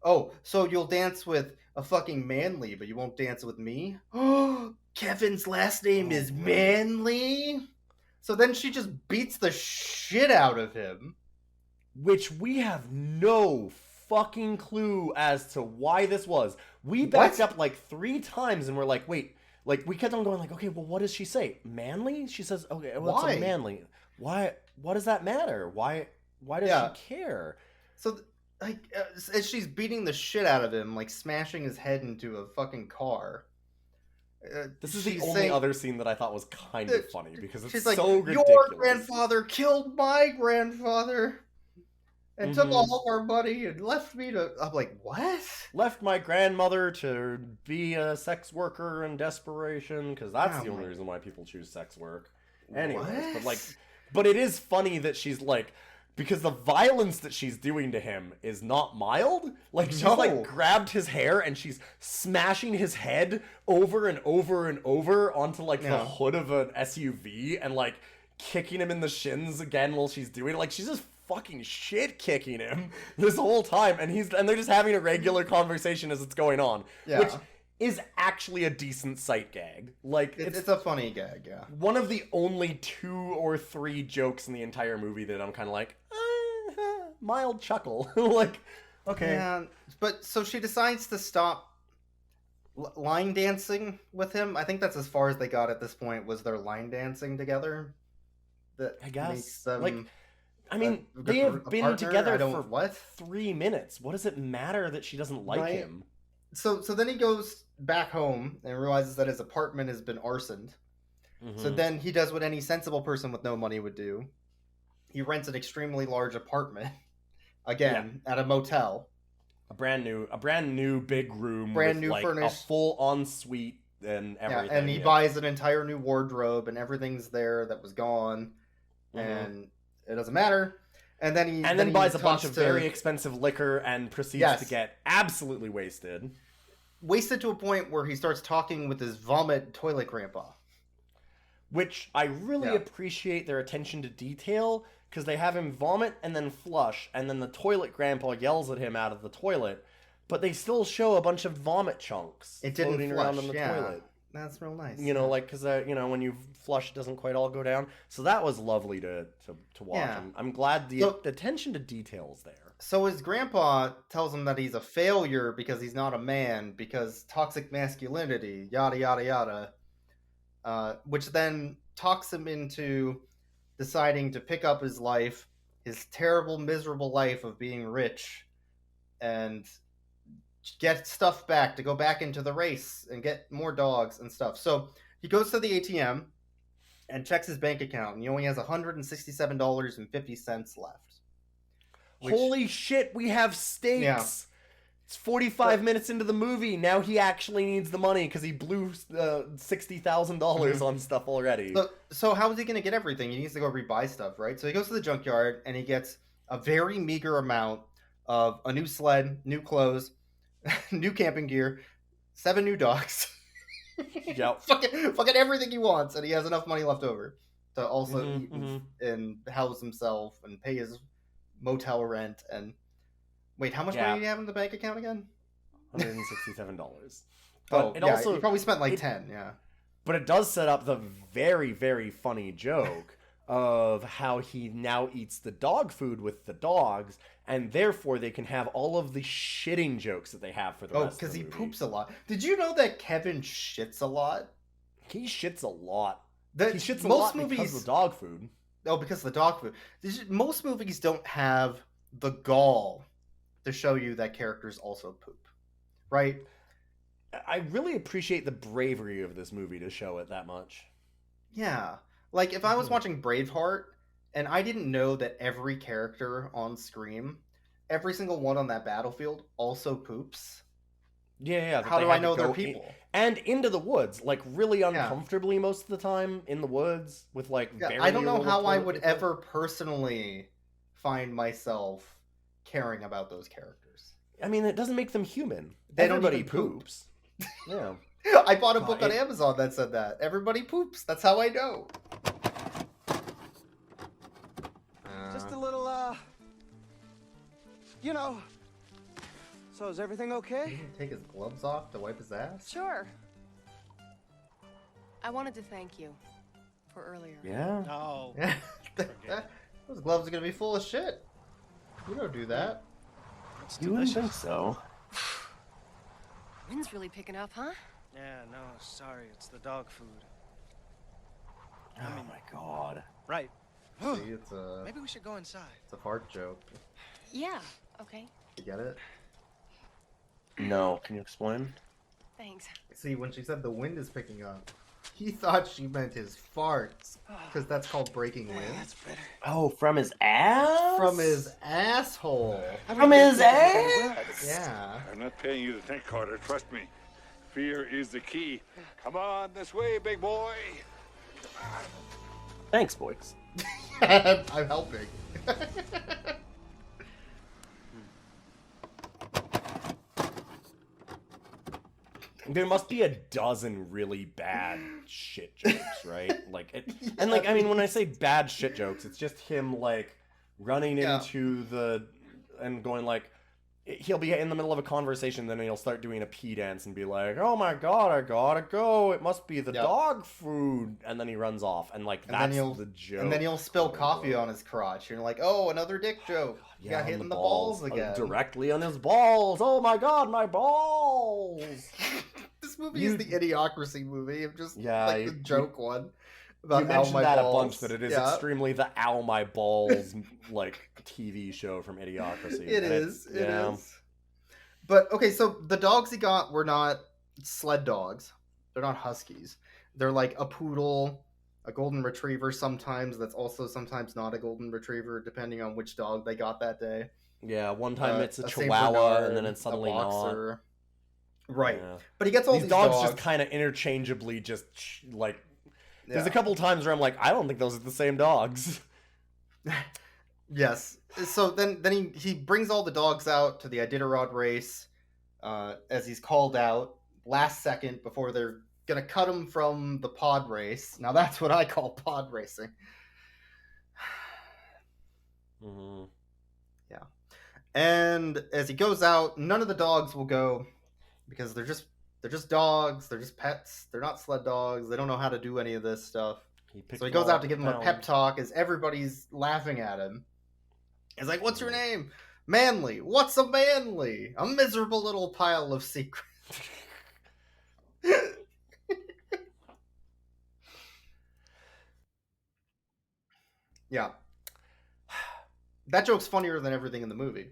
"Oh, so you'll dance with a fucking Manly, but you won't dance with me?" Oh, Kevin's last name is Manly. So then she just beats the shit out of him. Which we have no fucking clue as to why this was. We backed up like 3 times and we're like, wait. Like, we kept on going like, okay, well, what does she say? Manly? She says, okay, well, it's a manly. Why? What does that matter? Why does she care? So, as she's beating the shit out of him, like smashing his head into a fucking car. This is the only other scene that I thought was kind of funny because it's she's like, so ridiculous. "Your grandfather killed my grandfather." and took all of our money and left me to. I'm like, what? Left my grandmother to be a sex worker in desperation, because that's the only reason why people choose sex work. Anyways, but it is funny that she's like, because the violence that she's doing to him is not mild. Like, she's like grabbed his hair and she's smashing his head over and over and over onto like the hood of an SUV and like kicking him in the shins again while she's doing it. Like, she's just fucking shit kicking him this whole time, and they're just having a regular conversation as it's going on, which is actually a decent sight gag. Like, it's a funny gag, yeah. One of the only 2 or 3 jokes in the entire movie that I'm kind of like, mild chuckle. Like, okay. Yeah, but so she decides to stop line dancing with him. I think that's as far as they got at this point, was their line dancing together. That I guess. makes them, like, I mean, they have been together for 3 minutes. What does it matter that she doesn't like him? So then he goes back home and realizes that his apartment has been arsoned. So then he does what any sensible person with no money would do. He rents an extremely large apartment, again, at a motel. A brand new big room, brand with new like furnished, a full ensuite and everything. Yeah, and he buys an entire new wardrobe, and everything's there that was gone, and it doesn't matter. And then he buys a bunch of very expensive liquor and proceeds to get absolutely wasted. Wasted to a point where he starts talking with his vomit toilet grandpa. Which I really appreciate their attention to detail, because they have him vomit and then flush, and then the toilet grandpa yells at him out of the toilet, but they still show a bunch of vomit chunks floating around in the toilet. That's real nice. You know, like, because, when you flush, it doesn't quite all go down. So that was lovely to watch. Yeah. I'm glad the attention to detail is there. So his grandpa tells him that he's a failure because he's not a man, because toxic masculinity, yada, yada, yada. Which then talks him into deciding to pick up his life, his terrible, miserable life of being rich, and get stuff back to go back into the race and get more dogs and stuff. So he goes to the ATM and checks his bank account, and he only has $167.50 left. Holy shit, we have stakes! Yeah. It's 45 minutes into the movie. Now he actually needs the money because he blew $60,000 on stuff already. So how is he going to get everything? He needs to go rebuy stuff, right? So he goes to the junkyard and he gets a very meager amount of a new sled, new clothes, new camping gear, 7 new dogs. Yep. fucking everything he wants, and he has enough money left over to also eat and house himself and pay his motel rent. And wait, how much money do you have in the bank account again? $167. But he probably spent like 10. Yeah, but it does set up the very, very funny joke of how he now eats the dog food with the dogs, and therefore they can have all of the shitting jokes that they have for the rest of the movie. because he poops a lot. Did you know that Kevin shits a lot? He shits a lot. He shits a lot because of the dog food. Oh, because of the dog food. Most movies don't have the gall to show you that characters also poop, right? I really appreciate the bravery of this movie to show it that much. Yeah. Like, if I was watching Braveheart, and I didn't know that every character on screen, every single one on that battlefield, also poops. Yeah. How do I know they're people? And into the woods, like, really uncomfortably most of the time, in the woods, with, like, very I don't know how I would ever personally find myself caring about those characters. I mean, it doesn't make them human. Everybody poops. Yeah. I bought a book on Amazon that said that. Everybody poops. That's how I know. Just a little, So is everything okay? He didn't take his gloves off to wipe his ass? Sure. I wanted to thank you for earlier. Yeah? No. Those gloves are going to be full of shit. You don't do that. You wouldn't think so. Wind's really picking up, huh? Yeah, no, sorry. It's the dog food. Oh my god. Right. See, it's a... Maybe we should go inside. It's a fart joke. Yeah, okay. You get it? No. Can you explain? Thanks. See, when she said the wind is picking up, He thought she meant his farts, because that's called breaking wind. That's better. Oh, from his ass? From his asshole. From his ass? Yeah. I'm not paying you to think, Carter. Trust me. Fear is the key. Come on, this way, big boy. Thanks, boys. I'm helping. There must be a dozen really bad shit jokes, right? And I mean, when I say bad shit jokes, it's just him like running into and going like, he'll be in the middle of a conversation, then he'll start doing a pee dance and be like, "Oh my god, I gotta go! It must be the dog food," and then he runs off, and that's the joke. And then he'll spill coffee on his crotch, and you're like, "Oh, another dick joke." You got hit in the balls again. Directly on his balls. Oh my god, my balls! This movie is the Idiocracy movie. I'm just the joke one. You mentioned that balls. A bunch, that it is extremely the "Ow my balls" TV show from Idiocracy. It is. But okay, so the dogs he got were not sled dogs. They're not huskies. They're like a poodle, a golden retriever sometimes. That's also sometimes not a golden retriever, depending on which dog they got that day. Yeah, one time it's a Chihuahua, and then it's suddenly not. Right, yeah. But he gets all these dogs just kind of interchangeably just like. There's a couple times where I'm like, I don't think those are the same dogs. Yes. So then he brings all the dogs out to the Iditarod race, as he's called out last second before they're gonna cut him from the pod race. Now that's what I call pod racing. Mm-hmm. Yeah. And as he goes out, none of the dogs will go because they're just dogs. They're just pets. They're not sled dogs. They don't know how to do any of this stuff. So he goes out to give him a pep talk as everybody's laughing at him. He's like, "What's your name?" "Manly." "What's a manly?" "A miserable little pile of secrets." Yeah. That joke's funnier than everything in the movie.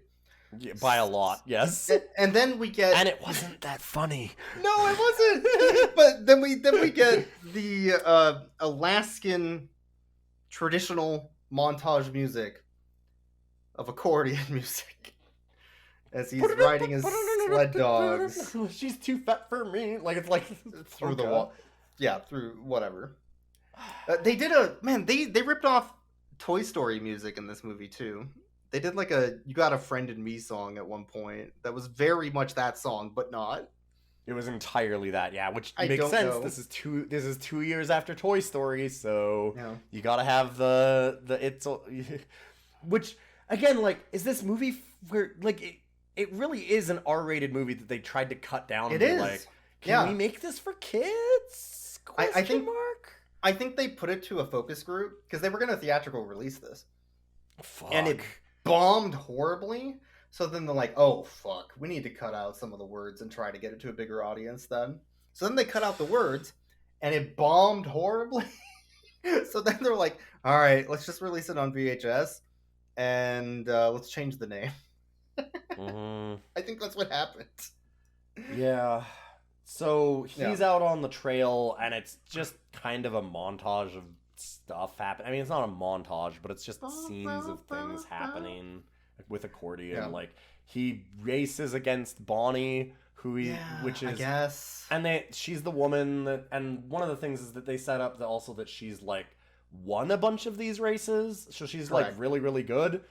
Yeah, by a lot, yes. And then we get... And it wasn't that funny. No, it wasn't. But then we get the Alaskan traditional montage music of accordion music as he's riding his sled dogs. She's too fat for me. It's like through the wall. Yeah, through whatever. They did they ripped off Toy Story music in this movie too. They did like a "You Got a Friend in Me" song at one point that was very much that song, but not. It was entirely that, yeah, which makes sense. Know. This is 2 years after Toy Story, so you gotta have the which again, is this movie where it really is an R-rated movie that they tried to cut down. It is. Can we make this for kids? I think they put it to a focus group because they were gonna theatrical release this. Fuck. And it bombed horribly. So then they're like, "Oh fuck, we need to cut out some of the words and try to get it to a bigger audience." Then, so then they cut out the words, and it bombed horribly. So then they're like, "All right, let's just release it on VHS, and let's change the name." Mm-hmm. I think that's what happened. Yeah. So he's out on the trail, and it's just kind of a montage of stuff happening. I mean, it's not a montage, but it's just scenes of things happening with accordion. Yeah. He races against Bonnie, which is, I guess, and she's the woman that, and one of the things is that they set up that she's won a bunch of these races, so she's really, really good.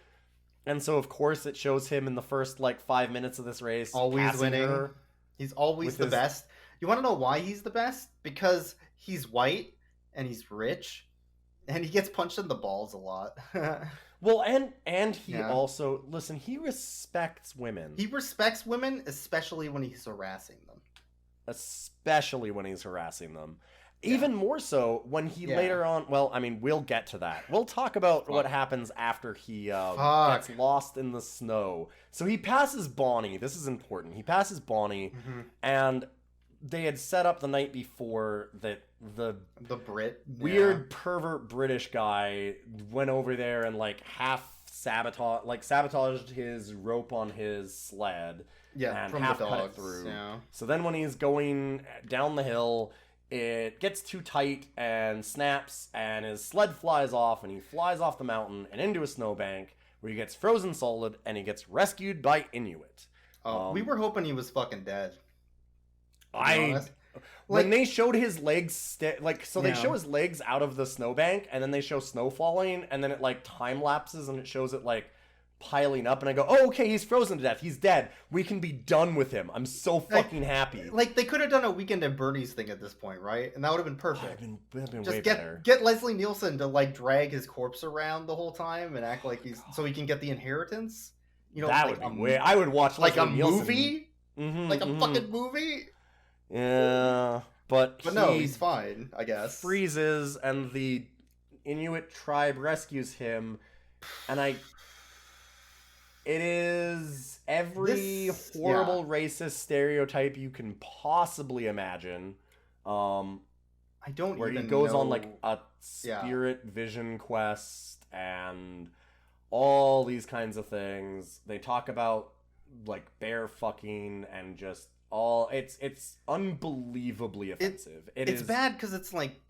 And so of course it shows him in the first 5 minutes of this race always winning. Her he's always the best. You want to know why he's the best? Because he's white and he's rich. And he gets punched in the balls a lot. Well, and he also, listen, he respects women. He respects women, especially when he's harassing them. Even more so when he later on, well, I mean, we'll get to that. We'll talk about what happens after he gets lost in the snow. So he passes Bonnie. This is important. He passes Bonnie, and they had set up the night before that the Brit weird pervert British guy went over there and sabotaged his rope on his sled and from half the dogs, cut it through. So then when he's going down the hill, it gets too tight and snaps, and his sled flies off, and he flies off the mountain and into a snowbank where he gets frozen solid, and he gets rescued by Inuit. We were hoping he was fucking dead. When they showed his legs, they show his legs out of the snowbank, and then they show snow falling, and then it like time lapses, and it shows it like piling up, and I go, oh, okay, he's frozen to death. He's dead. We can be done with him. I'm so fucking happy. Like, they could have done a Weekend at Bernie's thing at this point, right? And that would have been perfect. That'd been Just way better. get Leslie Nielsen to like drag his corpse around the whole time and act like so he can get the inheritance. You know, that like would be way. I would watch like Leslie a Nielsen. movie, like a fucking movie. Yeah, but no, he's fine, I guess. Freezes, and the Inuit tribe rescues him, and it is every horrible racist stereotype you can possibly imagine. I don't where even he goes know. on like a spirit vision quest and all these kinds of things. They talk about like bear fucking and just all it's unbelievably offensive. It's bad because it's like,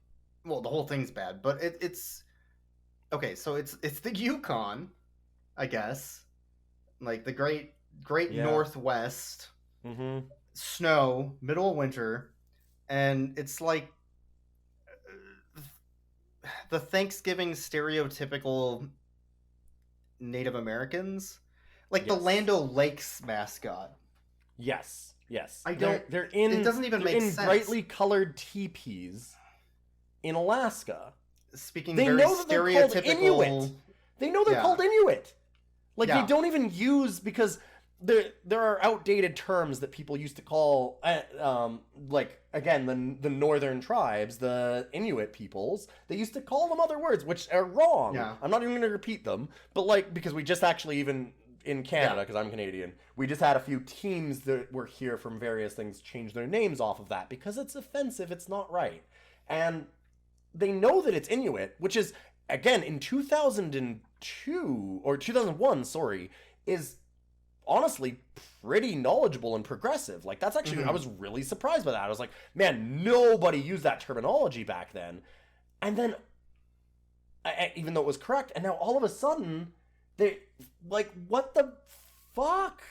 well, the whole thing's bad, but it's okay. So it's the Yukon, I guess. Like the great Northwest, snow, middle of winter, and it's like the Thanksgiving stereotypical Native Americans, like the Land O'Lakes mascot. Yes. They're in. It doesn't even make sense. Brightly colored teepees in Alaska. Speaking they very know that they're called stereotypical. Inuit. They know they're called Inuit. Like, Yeah. they don't even use, because there are outdated terms that people used to call, like, again, the northern tribes, the Inuit peoples, they used to call them other words, which are wrong. Yeah. I'm not even going to repeat them, but, like, because we just actually even, in Canada, because I'm Canadian, we just had a few teams that were here from various things change their names off of that, because it's offensive, it's not right. And they know that it's Inuit, which is, again, in 2002, or 2001, sorry, is honestly pretty knowledgeable and progressive. Like, that's actually, I was really surprised by that. I was like, man, nobody used that terminology back then. And then, even though it was correct, and now all of a sudden, they, like, what the fuck?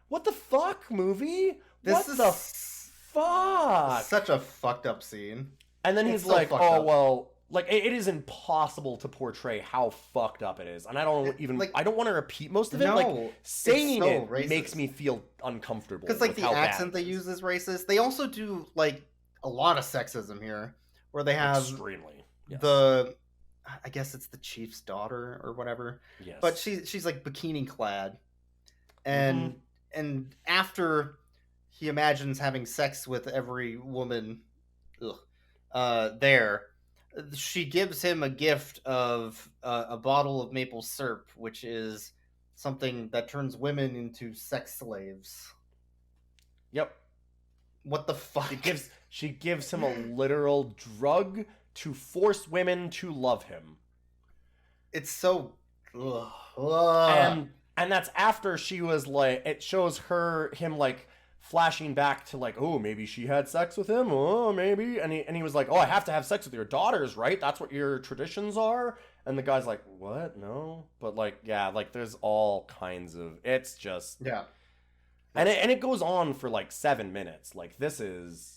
What the fuck, movie? What the fuck? Such a fucked up scene. And then he's It's so like, fucked oh, up. well, like, it is impossible to portray how fucked up it is. And I don't I don't want to repeat most of it. No, like, saying it's so it racist. makes me feel uncomfortable. Because, like, with the how accent bad they use is racist. They also do, like, a lot of sexism here, where they have extremely. Yes. I guess it's the chief's daughter or whatever. Yes. But she's like bikini clad, and after he imagines having sex with every woman, there, she gives him a gift of a bottle of maple syrup, which is something that turns women into sex slaves. Yep. What the fuck? She gives him a literal drug to force women to love him. It's so... And that's after she was like, it shows him like flashing back to like, oh, maybe she had sex with him, oh, maybe, and he was like, oh, I have to have sex with your daughters, right? That's what your traditions are. And the guy's like, what? No. But like, yeah, like there's all kinds of, it's just, yeah. And it goes on for like 7 minutes. Like, this is,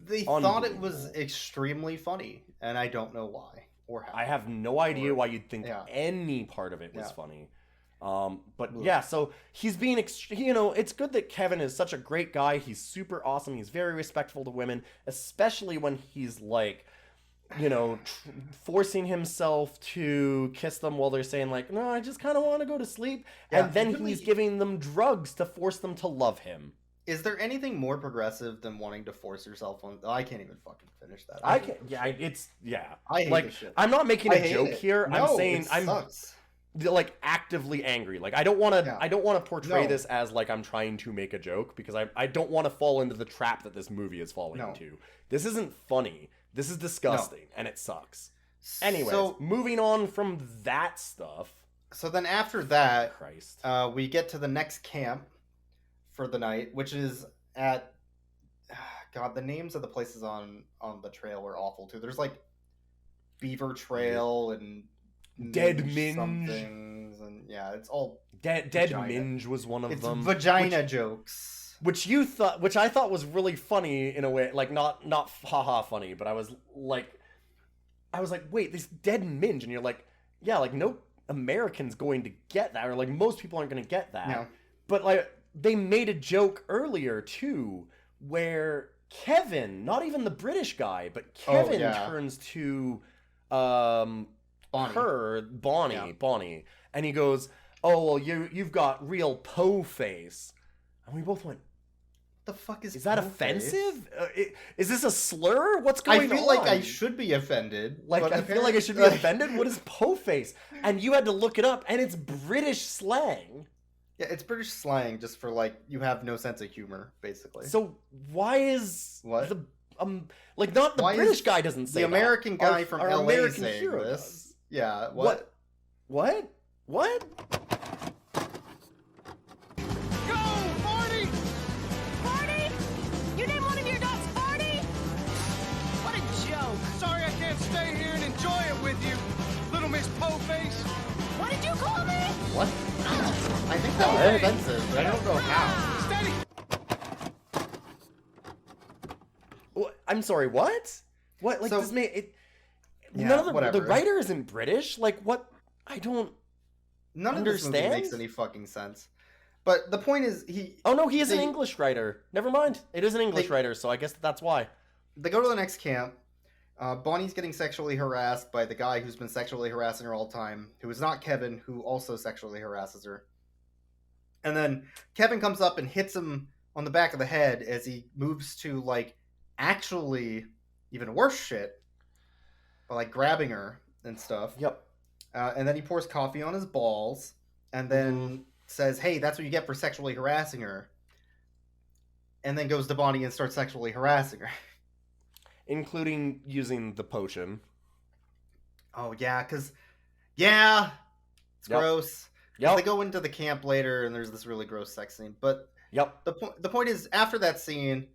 they thought it was extremely funny, and I don't know why or how. I have no idea why you'd think any part of it was funny. But yeah, so he's being, it's good that Kevin is such a great guy. He's super awesome. He's very respectful to women, especially when he's like, forcing himself to kiss them while they're saying like, no, I just kind of want to go to sleep. Yeah, and then he's giving them drugs to force them to love him. Is there anything more progressive than wanting to force yourself on? I can't even fucking finish that. I can't. Yeah, I hate this shit. I'm not making a joke here. No, I'm saying it sucks. like actively angry. Like, I don't want to portray this as like I'm trying to make a joke, because I don't want to fall into the trap that this movie is falling into. This isn't funny. This is disgusting, and it sucks. Anyways, So- moving on from that stuff. So then after that, Christ. We get to the next camp for the night, which is at God, the names of the places on the trail were awful too. There's like Beaver Trail and Dead Minge Minge. somethings, and yeah, it's all Dead vagina. Minge was one of it's them. vagina jokes. Which I thought was really funny in a way, like not haha funny, but I was like, wait, this Dead Minge, and you're like, yeah, like no American's going to get that, or like most people aren't going to get that. No. But like they made a joke earlier too, where Kevin, not even the British guy, but Kevin turns to Bonnie, and he goes, "Oh well, you've got real po face," and we both went, "The fuck is that offensive? Is this a slur? What's going on?" I feel like I should be offended. Like I feel like I should be offended. What is po face? And you had to look it up, and it's British slang. Yeah, it's British slang just for like you have no sense of humor, basically. So why is what the like not the British guy doesn't say the American that. guy from our LA American saying hero this? Does. Yeah. What? Go, Marty! Marty? You named one of your dogs Marty? What a joke. Sorry I can't stay here and enjoy it with you, Little Miss Po-Face. What did you call me? What? I think that was offensive, but I don't know how. Steady! I'm sorry, what? What? Like, So- this made it... Yeah, none of the whatever. writer isn't British? Like, what? I don't None of this movie understand. makes any fucking sense. But the point is, Oh, no, he is an English writer. Never mind. It is an English writer, so I guess that's why. They go to the next camp. Bonnie's getting sexually harassed by the guy who's been sexually harassing her all the time, who is not Kevin, who also sexually harasses her. And then Kevin comes up and hits him on the back of the head as he moves to, like, actually even worse shit by, like, grabbing her and stuff. Yep. And then he pours coffee on his balls and then says, "Hey, that's what you get for sexually harassing her." And then goes to Bonnie and starts sexually harassing her. Including using the potion. Oh, yeah, because... Yeah! It's gross. Yep. They go into the camp later, and there's this really gross sex scene. But yep. The point is, after that scene,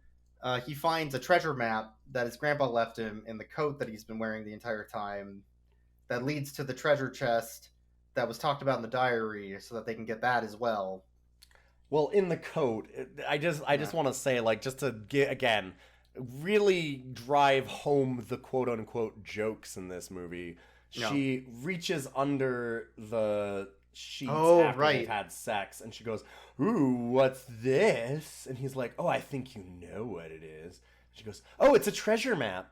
he finds a treasure map that his grandpa left him in the coat that he's been wearing the entire time that leads to the treasure chest that was talked about in the diary, so that they can get that as well. Well, in the coat, I just want to say, like, just to get, again, really drive home the quote-unquote jokes in this movie. No. She reaches under the sheets Oh, after right. they've had sex, and she goes, "Ooh, what's this?" And he's like, "Oh, I think you know what it is." She goes, "Oh, it's a treasure map."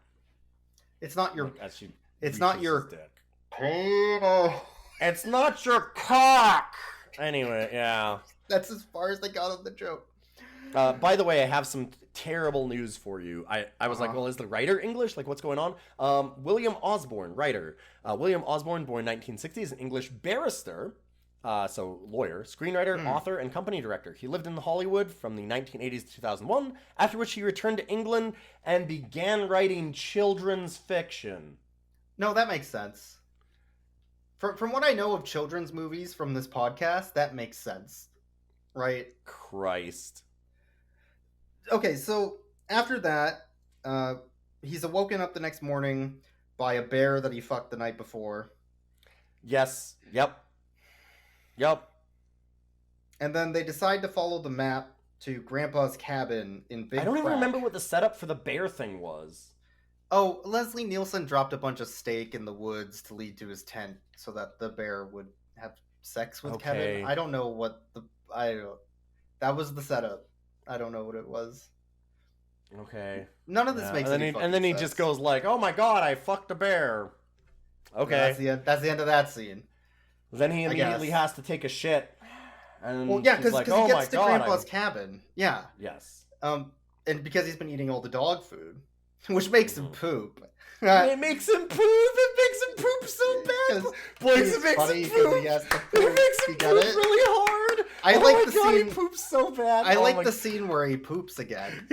It's not your... Like, as she It's not reaches your... his dick. penis. It's not your cock! Anyway, yeah. That's as far as they got on the joke. By the way, I have some terrible news for you. I was like, well, is the writer English? Like, what's going on? William Osborne, writer. William Osborne, born 1960, is an English barrister, so lawyer, screenwriter, author, and company director. He lived in Hollywood from the 1980s to 2001, after which he returned to England and began writing children's fiction. No, that makes sense. From what I know of children's movies from this podcast, that makes sense. Right? Christ. Okay, so after that, he's awoken up the next morning by a bear that he fucked the night before. Yes. Yep. And then they decide to follow the map to Grandpa's cabin in Big I don't even Crack. remember what the setup for the bear thing was. Oh, Leslie Nielsen dropped a bunch of steak in the woods to lead to his tent so that the bear would have sex with Kevin. I don't know what that was the setup. I don't know what it was. Okay. None of this makes any fucking And then he sense. just goes like, "Oh my god, I fucked a bear." Okay. Yeah, that's the end of that scene. Then he immediately has to take a shit. And Well, yeah, he's because like, he "Oh my gets to god, Grandpa's cabin. Yeah. Yes. And because he's been eating all the dog food, which makes him poop. It makes him poop. It makes him poop so bad. Boys, it makes him poop. It makes him poop really hard. I oh like my the god, scene. he poops so bad. I Oh like my- the scene where he poops again.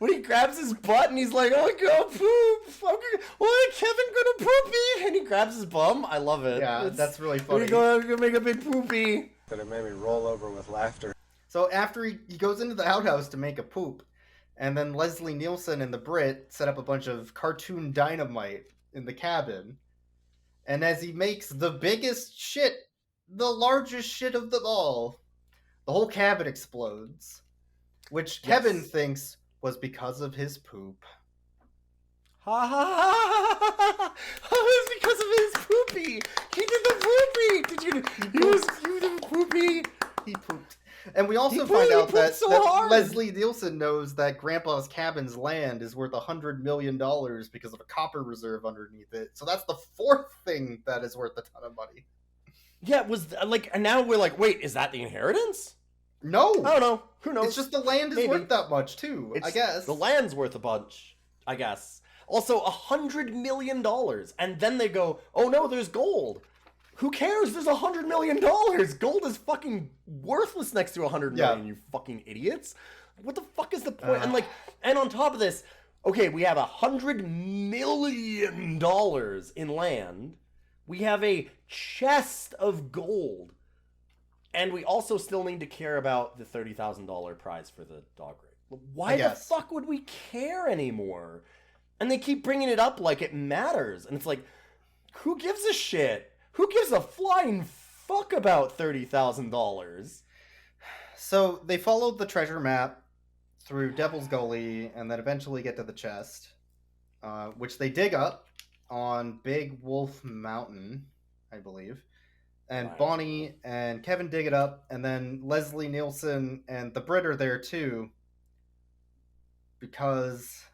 When he grabs his butt and he's like, "Oh my god, poop! Oh, Kevin gonna poopy!" And he grabs his bum. I love it. Yeah, that's really funny. We're gonna make a big poopy. That it made me roll over with laughter. So after he goes into the outhouse to make a poop, And then Leslie Nielsen and the Brit set up a bunch of cartoon dynamite in the cabin. And as he makes the biggest shit, the largest shit of them all, the whole cabin explodes. Which Kevin thinks was because of his poop. Ha ha ha ha ha! It was because of his poopy! He did the poopy! Did you... He did the poopy! He pooped. And we also find out that Leslie Nielsen knows that Grandpa's cabin's land is worth $100 million because of a copper reserve underneath it. So that's the fourth thing that is worth a ton of money. Yeah, it was like, and now we're like, wait, is that the inheritance? No. I don't know. Who knows? It's just the land is worth that much too, I guess. The land's worth a bunch, I guess. Also, $100 million. And then they go, oh no, there's gold. Who cares? There's $100 million. Gold is fucking worthless next to $100 million, you fucking idiots. What the fuck is the point? And on top of this, okay, we have $100 million in land. We have a chest of gold. And we also still need to care about the $30,000 prize for the dog race. Why the fuck would we care anymore? And they keep bringing it up like it matters. And it's like, who gives a shit? Who gives a flying fuck about $30,000? So they followed the treasure map through Devil's Gully and then eventually get to the chest, which they dig up on Big Wolf Mountain, I believe. And Bonnie and Kevin dig it up, and then Leslie Nielsen and the Brit are there too. Because...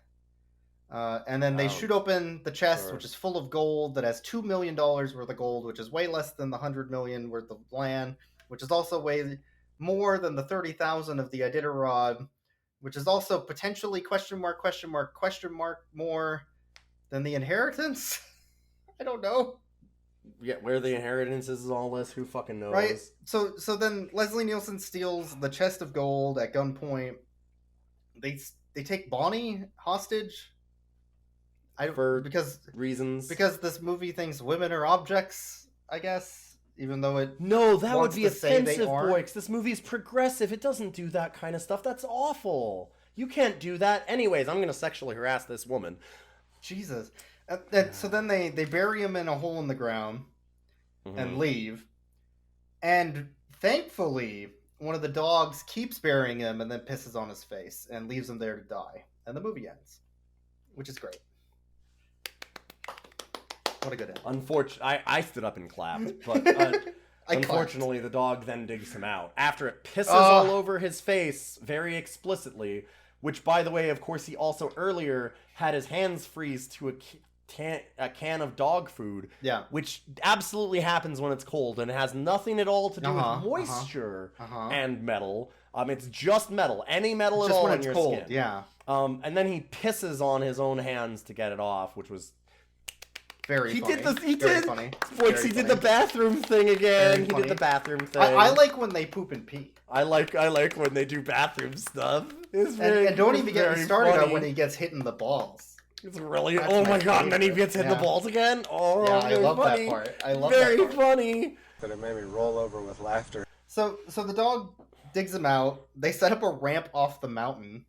and then they shoot open the chest, which is full of gold, that has $2 million worth of gold, which is way less than the $100 million worth of land, which is also way more than the 30,000 of the Iditarod, which is also potentially more than the inheritance. I don't know. Yeah, where the inheritance is all this, who fucking knows? Right. So then Leslie Nielsen steals the chest of gold at gunpoint. They take Bonnie hostage. Because reasons. Because this movie thinks women are objects, I guess. Even though it that would be offensive, boy. This movie's progressive. It doesn't do that kind of stuff. That's awful. You can't do that. Anyways, I'm gonna sexually harass this woman. Jesus. So then they bury him in a hole in the ground and leave. And thankfully, one of the dogs keeps burying him and then pisses on his face and leaves him there to die. And the movie ends, which is great. What a good end. Unfortunately, I stood up and clapped, but unfortunately, the dog then digs him out after it pisses all over his face very explicitly. Which, by the way, of course, he also earlier had his hands freeze to a can of dog food. Yeah. Which absolutely happens when it's cold, and it has nothing at all to do with moisture and metal. It's just metal. Any metal at all in your skin. Yeah. And then he pisses on his own hands to get it off, which was very funny. He did the bathroom thing again. He did the bathroom thing. I like when they poop and pee. I like when they do bathroom stuff. And don't even get me started on when he gets hit in the balls. It's really my god! And then he gets hit in the balls again. Oh, yeah, I love that part. I love that part. Very funny. But it made me roll over with laughter. So the dog digs him out. They set up a ramp off the mountain.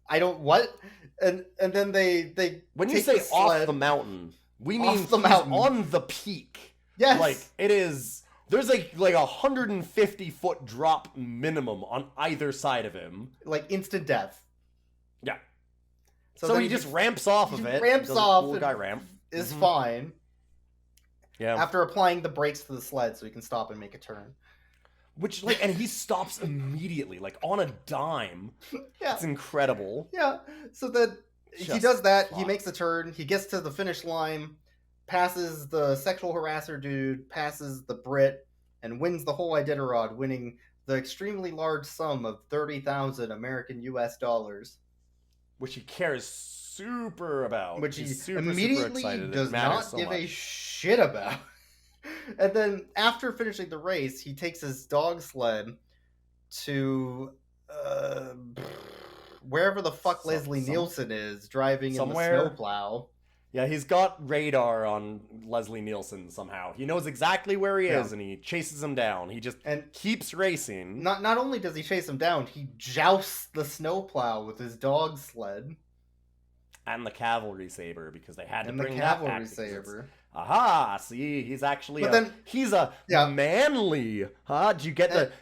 And then they when you say off the mountain, we mean he's on the peak. Yes, like it is. There's like a 150-foot drop minimum on either side of him, like instant death. Yeah. So he just ramps off of it. Ramps off. Cool guy ramp is fine. Yeah. After applying the brakes to the sled, so he can stop and make a turn. Which and he stops immediately, like on a dime. Yeah. It's incredible. Yeah. So then he does that. He makes a turn. He gets to the finish line, passes the sexual harasser dude, passes the Brit, and wins the whole Iditarod, winning the extremely large sum of 30,000 American US dollars. Which he cares super about. Which he super immediately excited. does not give a shit about. And then after finishing the race, he takes his dog sled to wherever the fuck Leslie Nielsen is, driving in the snowplow. Yeah, he's got radar on Leslie Nielsen somehow. He knows exactly where he is, and he chases him down. He just keeps racing. Not only does he chase him down, he jousts the snowplow with his dog sled. And the cavalry saber, because they had to bring the that back. cavalry saber. Aha! See, he's actually he's a manly. Huh? Do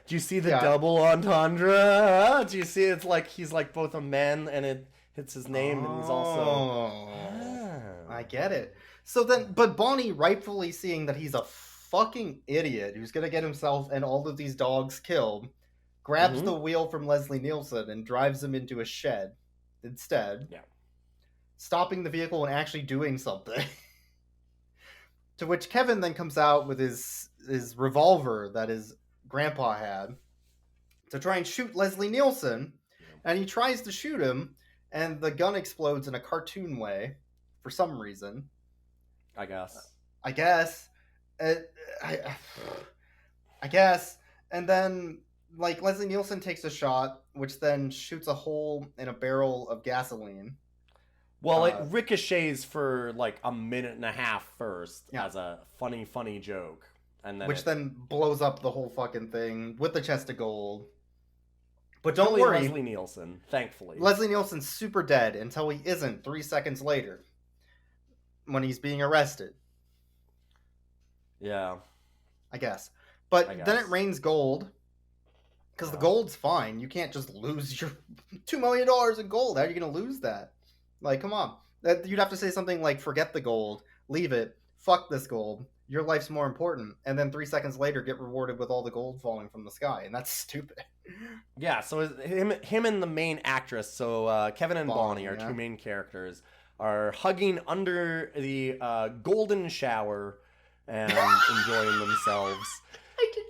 you see the double entendre? Do you see it's like he's like both a man and it's his name, and he's also. I get it. So then, but Bonnie, rightfully seeing that he's a fucking idiot who's gonna get himself and all of these dogs killed, grabs the wheel from Leslie Nielsen and drives him into a shed instead. Yeah. Stopping the vehicle and actually doing something. To which Kevin then comes out with his revolver that his grandpa had to try and shoot Leslie Nielsen, and he tries to shoot him, and the gun explodes in a cartoon way. For some reason, I guess. I guess, and then like Leslie Nielsen takes a shot, which then shoots a hole in a barrel of gasoline. Well, it ricochets for like a minute and a half first as a funny joke, and then then blows up the whole fucking thing with the chest of gold. But don't worry, Leslie Nielsen, thankfully. Leslie Nielsen's super dead until he isn't 3 seconds later. When he's being arrested. Yeah. I guess. But then it rains gold. Because the gold's fine. You can't just lose your $2 million in gold. How are you going to lose that? Like, come on. You'd have to say something like, forget the gold. Leave it. Fuck this gold. Your life's more important. And then 3 seconds later get rewarded with all the gold falling from the sky. And that's stupid. Yeah, so him and the main actress, so Kevin and Bonnie are two main characters, are hugging under the golden shower and enjoying themselves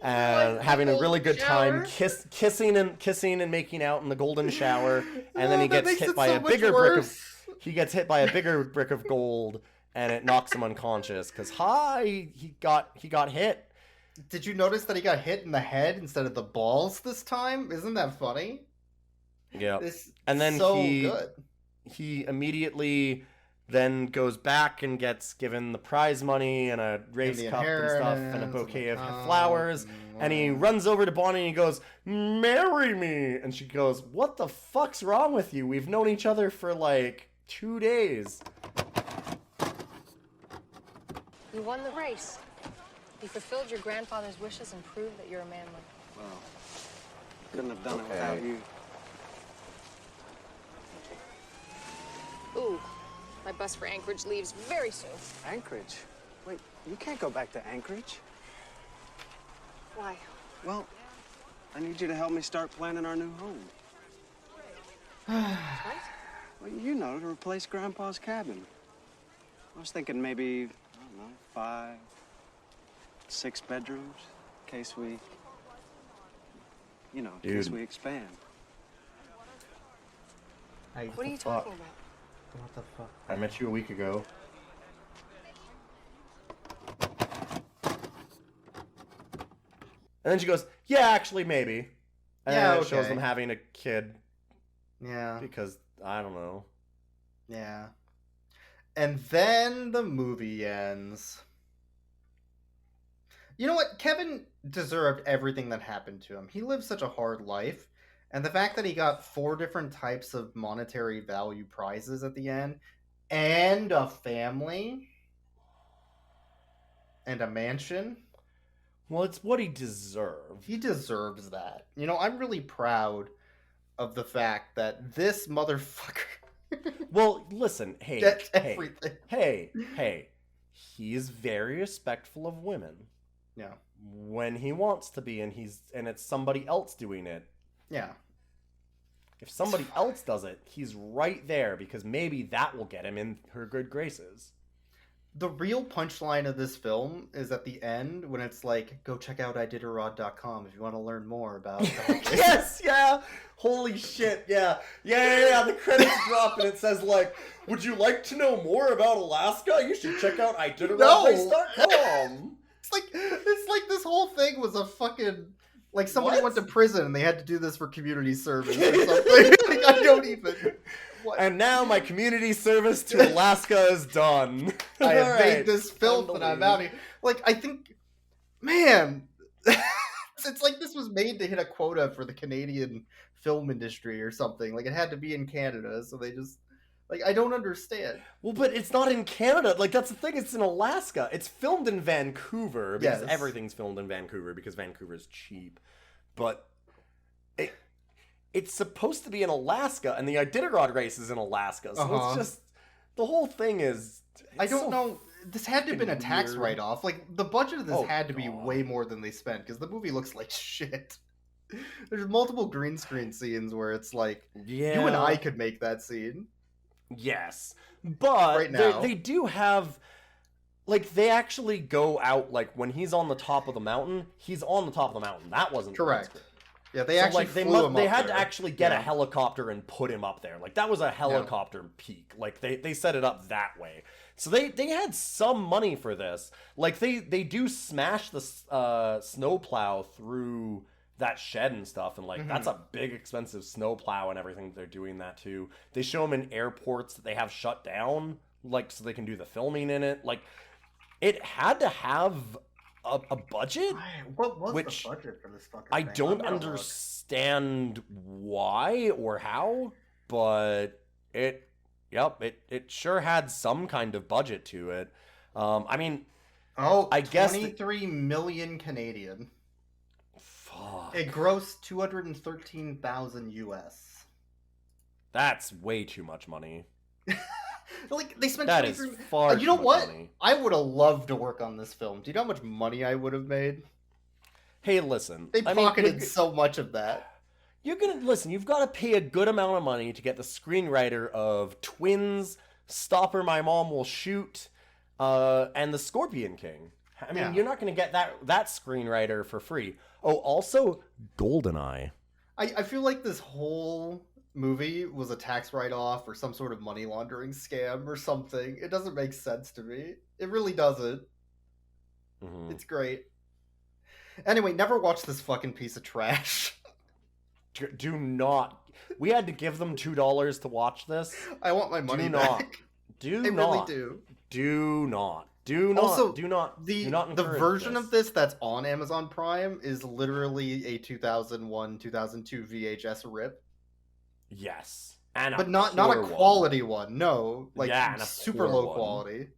and having a really good time kissing and making out in the golden shower, and then he gets hit by a bigger brick of gold, and it knocks him unconscious because he got hit. Did you notice that he got hit in the head instead of the balls this time? Isn't that funny? Yeah. And then he immediately then goes back and gets given the prize money and a race cup and stuff and a bouquet of flowers. And he runs over to Bonnie and he goes, "Marry me!" And she goes, "What the fuck's wrong with you? We've known each other for like 2 days." You won the race. You fulfilled your grandfather's wishes and proved that you're a manly. Well, couldn't have done it without you. Ooh, my bus for Anchorage leaves very soon. Anchorage? Wait, you can't go back to Anchorage. Why? Well, I need you to help me start planning our new home. What? Well, you know, to replace Grandpa's cabin. I was thinking maybe, I don't know, 5, 6 bedrooms, in case we, in case we expand. What are you talking about? What the fuck? I met you a week ago. And then she goes, "Yeah, actually, maybe." And then it shows them having a kid. Yeah. Because, I don't know. Yeah. And then the movie ends. You know what? Kevin deserved everything that happened to him. He lived such a hard life. And the fact that he got 4 different types of monetary value prizes at the end, and a family, and a mansion. Well, it's what he deserved. He deserves that. You know, I'm really proud of the fact that this motherfucker... Well, listen, everything. Hey. He's very respectful of women. Yeah. When he wants to be, and it's somebody else doing it. Yeah. If somebody else does it, he's right there because maybe that will get him in her good graces. The real punchline of this film is at the end when it's like, go check out iditarod.com if you want to learn more about Yes, yeah. Holy shit, yeah. Yeah. The credits drop and it says like, would you like to know more about Alaska? You should check out iditarod.com. It's like this whole thing was a fucking Like somebody What? went to prison and they had to do this for community service or something. Like, I don't even. What? And now my community service to Alaska is done. I have All made right. this filth and I'm out here. Like, I think, man, it's like this was made to hit a quota for the Canadian film industry or something. Like, it had to be in Canada, so they just, like, I don't understand. Well, but it's not in Canada. Like, that's the thing. It's in Alaska. It's filmed in Vancouver because Yes. everything's filmed in Vancouver because Vancouver's cheap. But it's supposed to be in Alaska, and the Iditarod race is in Alaska. So it's just, the whole thing is... I don't know. This had to have been a tax weird. write-off. Like, the budget of this Oh, had to be God. way more than they spent, because the movie looks like shit. There's multiple green screen scenes where it's like, Yeah. you and I could make that scene. Yes. But Right now. they do have... Like, they actually go out, like, when he's on the top of the mountain, he's on the top of the mountain. That wasn't Correct. green screen. Yeah, they So, actually like, flew him they up had there. to actually get a Yeah. helicopter and put him up there. Like, that was a helicopter peak. Like, they set it up that way. So they had some money for this. Like, they do smash the snowplow through that shed and stuff, and, like, that's a big, expensive snowplow and everything. They're doing that, too. They show them in airports that they have shut down, like, so they can do the filming in it. Like, it had to have a budget. What was Which the budget for this fucking I thing? don't I'm gonna look. understand why or how, but it sure had some kind of budget to it. I mean, I guess 23 million Canadian. fuck, It grossed 213,000 US. that's way too much money. Like, they spent That is 23 far You know too much what? money. I would have loved to work on this film. Do you know how much money I would have made? Hey, listen, They I mean, pocketed so much of that. You're gonna listen. You've got to pay a good amount of money to get the screenwriter of Twins, Stopper, My Mom Will Shoot, and The Scorpion King. I mean, Yeah. you're not gonna get that screenwriter for free. Oh, also Goldeneye. I feel like this whole movie was a tax write-off or some sort of money laundering scam or something. It doesn't make sense to me. It really doesn't. Mhm. It's great. Anyway, never watch this fucking piece of trash. Do not. We had to give them $2 to watch this. I want my money Do back. not. Do I not. really do. Do not. Do not. Also, do not. The do not the encourage version this. of this that's on Amazon Prime is literally a 2001-2002 VHS rip, Yes, and but not a poor one. quality one. No, like Yeah, and a super poor low one. quality.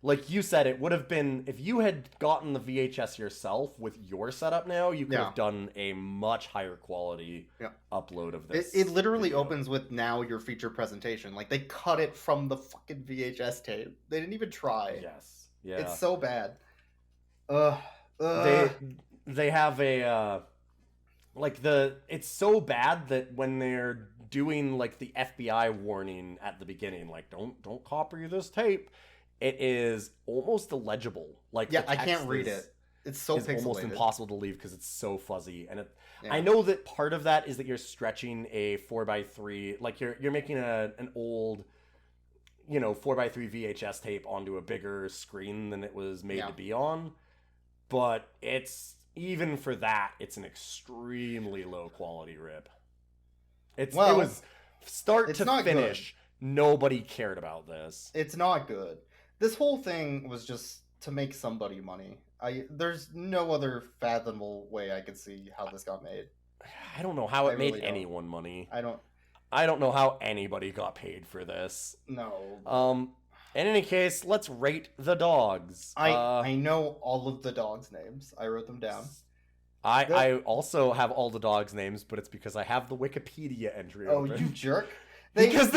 Like you said, it would have been if you had gotten the VHS yourself with your setup now, you could Yeah. have done a much higher quality Yeah. upload of It, this. it literally video. opens with now your feature presentation. Like they cut it from the fucking VHS tape. They didn't even try. Yes. Yeah. It's so bad. They have a it's so bad that when they're doing like the FBI warning at the beginning, like don't copy this tape, it is almost illegible. Like Yeah, the I can't text read is- it. It's so is almost pixelated. impossible to leave because it's so fuzzy. And Yeah. I know that part of that is that you're stretching a 4x3, like you're making an old, 4x3 VHS tape onto a bigger screen than it was made Yeah. to be on. But even for that, it's an extremely low quality rip. It was start it's to not finish. Nobody cared about this. It's not good. This whole thing was just to make somebody money. There's no other fathomable way I could see how this got made. I don't know how I it made really don't. anyone money. I don't know how anybody got paid for this. know. In any case, let's rate the dogs. I know all of the dogs' names. I wrote them down. I also have all the dogs' names, but it's because I have the Wikipedia entry Oh, open. you jerk! Because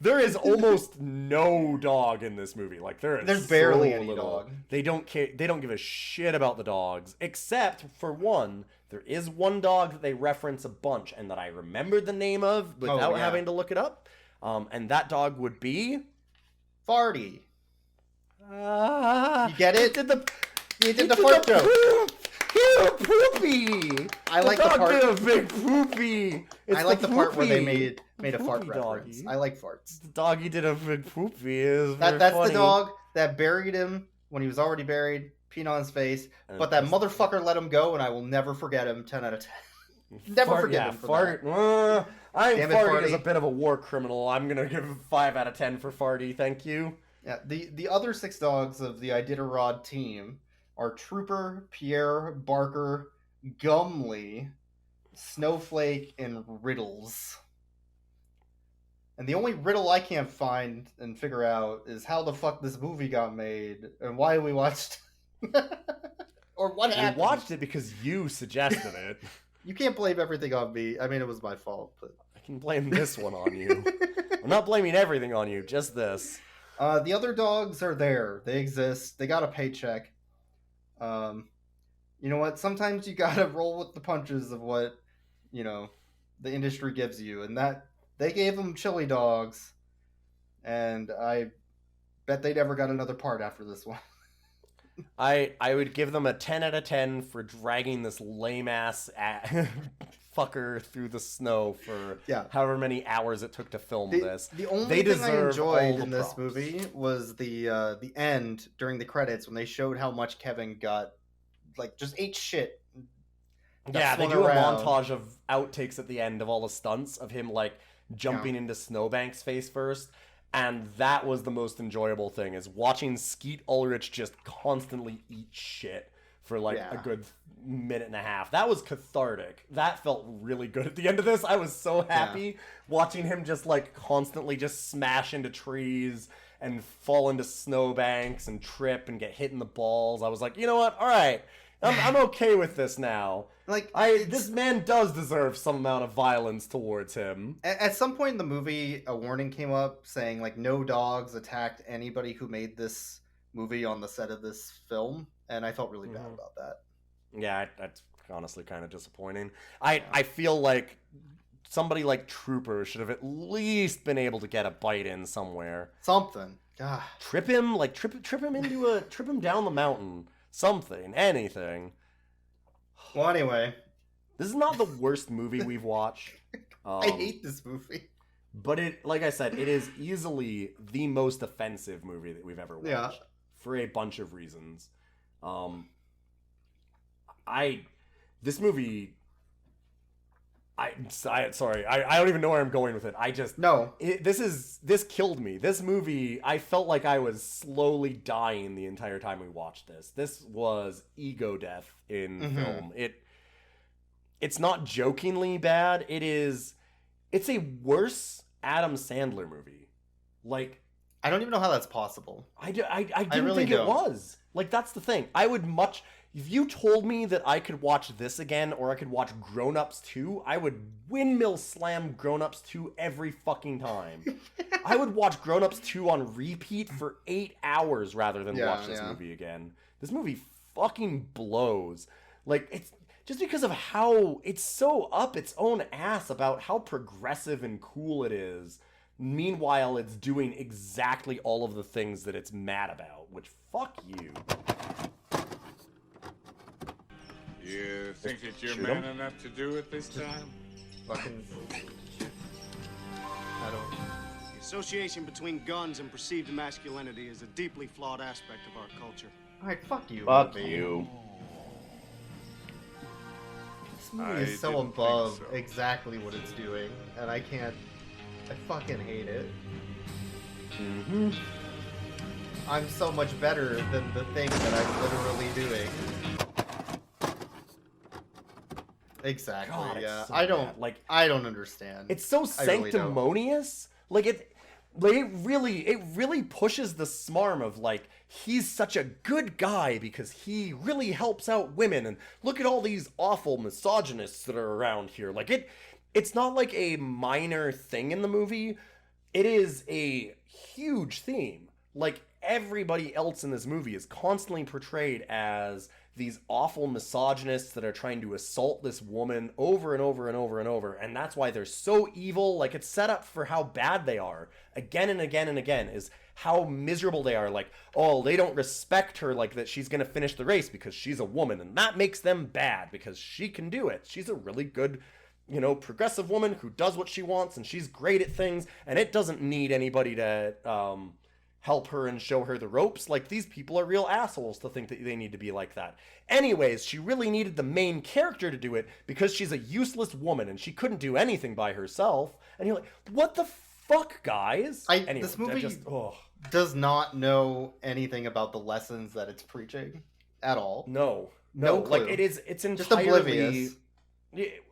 there is almost no dog in this movie. Like There's barely so any little. dog. They don't care. They don't give a shit about the dogs, except for one. There is one dog that they reference a bunch, and that I remembered the name of without yeah. having to look it up. And that dog would be Farty. You get it? You did the fart joke. Poopy. I like the dog part. did a big poopy. It's I like the part where they poopy. made a fart Poopy reference. doggy. I like farts. The doggy did a big poopy. Is That's funny. the dog that buried him when he was already buried, peed on his face, but that motherfucker let him go, and I will never forget him. 10 out of 10. Never forget him for that. Farty is a bit of a war criminal. I'm gonna give him 5 out of 10 for Farty. Thank you. Yeah, the other 6 dogs of the Iditarod team are Trooper, Pierre, Barker, Gumley, Snowflake, and Riddles. And the only riddle I can't find and figure out is how the fuck this movie got made and why we watched or what happened. We watched it because you suggested it. You can't blame everything on me. I mean, it was my fault, but I can blame this one on you. I'm not blaming everything on you, just this. The other dogs are there. They exist. They got a paycheck. You know what? Sometimes you gotta roll with the punches of what, the industry gives you. And that, they gave them chili dogs. And I bet they never got another part after this one. I would give them a 10 out of 10 for dragging this lame-ass fucker through the snow for however many hours it took to film this. The only thing I enjoyed in this movie was the end during the credits when they showed how much Kevin got, just ate shit. Yeah, they do a montage of outtakes at the end of all the stunts of him, jumping into Snowbank's face first. And that was the most enjoyable thing, is watching Skeet Ulrich just constantly eat shit for a good minute and a half. That was cathartic. That felt really good at the end of this. I was so happy watching him just constantly just smash into trees and fall into snowbanks and trip and get hit in the balls. I was like, you know what? All right. I'm okay with this now. This man does deserve some amount of violence towards him. At some point in the movie, a warning came up saying no dogs attacked anybody who made this movie on the set of this film, and I felt really bad about that. Yeah, that's honestly kind of disappointing. I feel like somebody like Trooper should have at least been able to get a bite in somewhere. Something. Trip him trip him down the mountain. Something, anything. Well, anyway. This is not the worst movie we've watched. I hate this movie. But like I said, it is easily the most offensive movie that we've ever watched. Yeah. For a bunch of reasons. This movie... sorry, I don't even know where I'm going with it. This killed me. This movie, I felt like I was slowly dying the entire time we watched this. This was ego death in film. It's not jokingly bad. It's a worse Adam Sandler movie. I don't even know how that's possible. I didn't think it was. That's the thing. If you told me that I could watch this again or I could watch Grown Ups 2, I would windmill slam Grown Ups 2 every fucking time. I would watch Grown Ups 2 on repeat for 8 hours rather than watch this movie again. This movie fucking blows. It's just because of how it's so up its own ass about how progressive and cool it is. Meanwhile, it's doing exactly all of the things that it's mad about, which fuck you. You think that you're man enough to do it this time? Fucking... I don't... The association between guns and perceived masculinity is a deeply flawed aspect of our culture. Alright, fuck you. Fuck you. This movie is so above exactly what it's doing, and I fucking hate it. I'm so much better than the thing that I'm literally doing. Exactly. God, yeah. so I don't understand. It's so sanctimonious. Really it really pushes the smarm of he's such a good guy because he really helps out women, and look at all these awful misogynists that are around here. It's not a minor thing in the movie. It is a huge theme. Everybody else in this movie is constantly portrayed as these awful misogynists that are trying to assault this woman over and over and over and over, and that's why they're so evil. It's set up for how bad they are again and again and again, is how miserable they are. They don't respect her, that she's gonna finish the race because she's a woman, and that makes them bad because she can do it. She's a really good, progressive woman who does what she wants, and she's great at things, and it doesn't need anybody to help her and show her the ropes. Like, these people are real assholes to think that they need to be like that. Anyways, she really needed the main character to do it because she's a useless woman and she couldn't do anything by herself. And you're like, what the fuck, guys? Anyway, this movie does not know anything about the lessons that it's preaching at all. No clue. Like, it's entirely... Just oblivious.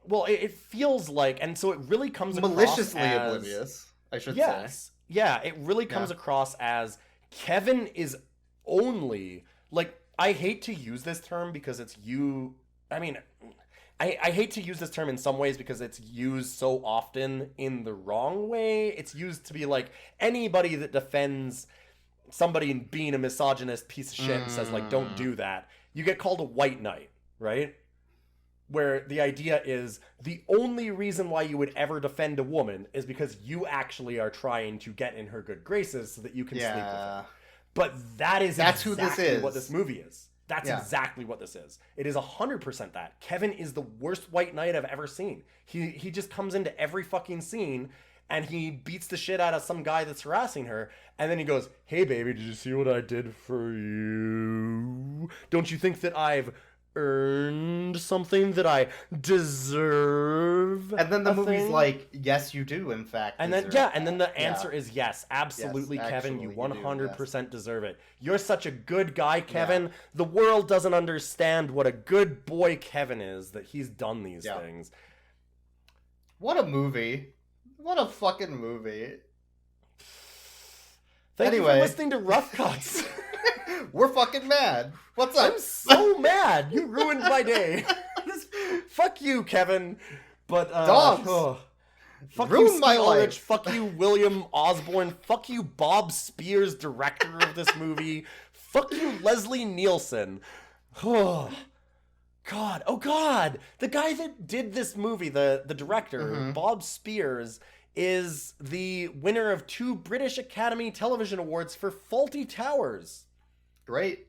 Well, it feels like, and so it really comes across maliciously as, oblivious, I should say. Yeah, it really comes across as Kevin is only, like, I hate to use this term because it's I hate to use this term in some ways because it's used so often in the wrong way. It's used to be like anybody that defends somebody being a misogynist piece of shit and says, like, don't do that. You get called a white knight, right? Where the idea is the only reason why you would ever defend a woman is because you actually are trying to get in her good graces so that you can sleep with her. But that's exactly who this is. What this movie is. That's exactly what this is. It is 100% that. Kevin is the worst white knight I've ever seen. He just comes into every fucking scene and he beats the shit out of some guy that's harassing her. And then he goes, hey, baby, did you see what I did for you? Don't you think that I've earned something that I deserve? And then the movie's like, yes, you do, in fact. And then and then the answer is yes, absolutely, yes, Kevin, you 100% deserve it. You're such a good guy, Kevin. Yeah. The world doesn't understand what a good boy Kevin is, that he's done these things. What a movie. What a fucking movie. Thank you for listening to Rough Cuts. We're fucking mad. What's up? I'm so mad. You ruined my day. Fuck you, Kevin. But dogs. Fuck you, Steve Ulrich. Fuck you, William Osborne. Fuck you, Bob Spears, director of this movie. Fuck you, Leslie Nielsen. Oh God. Oh God. The guy that did this movie, the director, Bob Spears, is the winner of 2 British Academy Television Awards for Fawlty Towers. Great.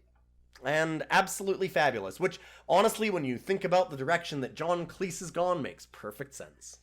And absolutely fabulous, which, honestly, when you think about the direction that John Cleese has gone, makes perfect sense.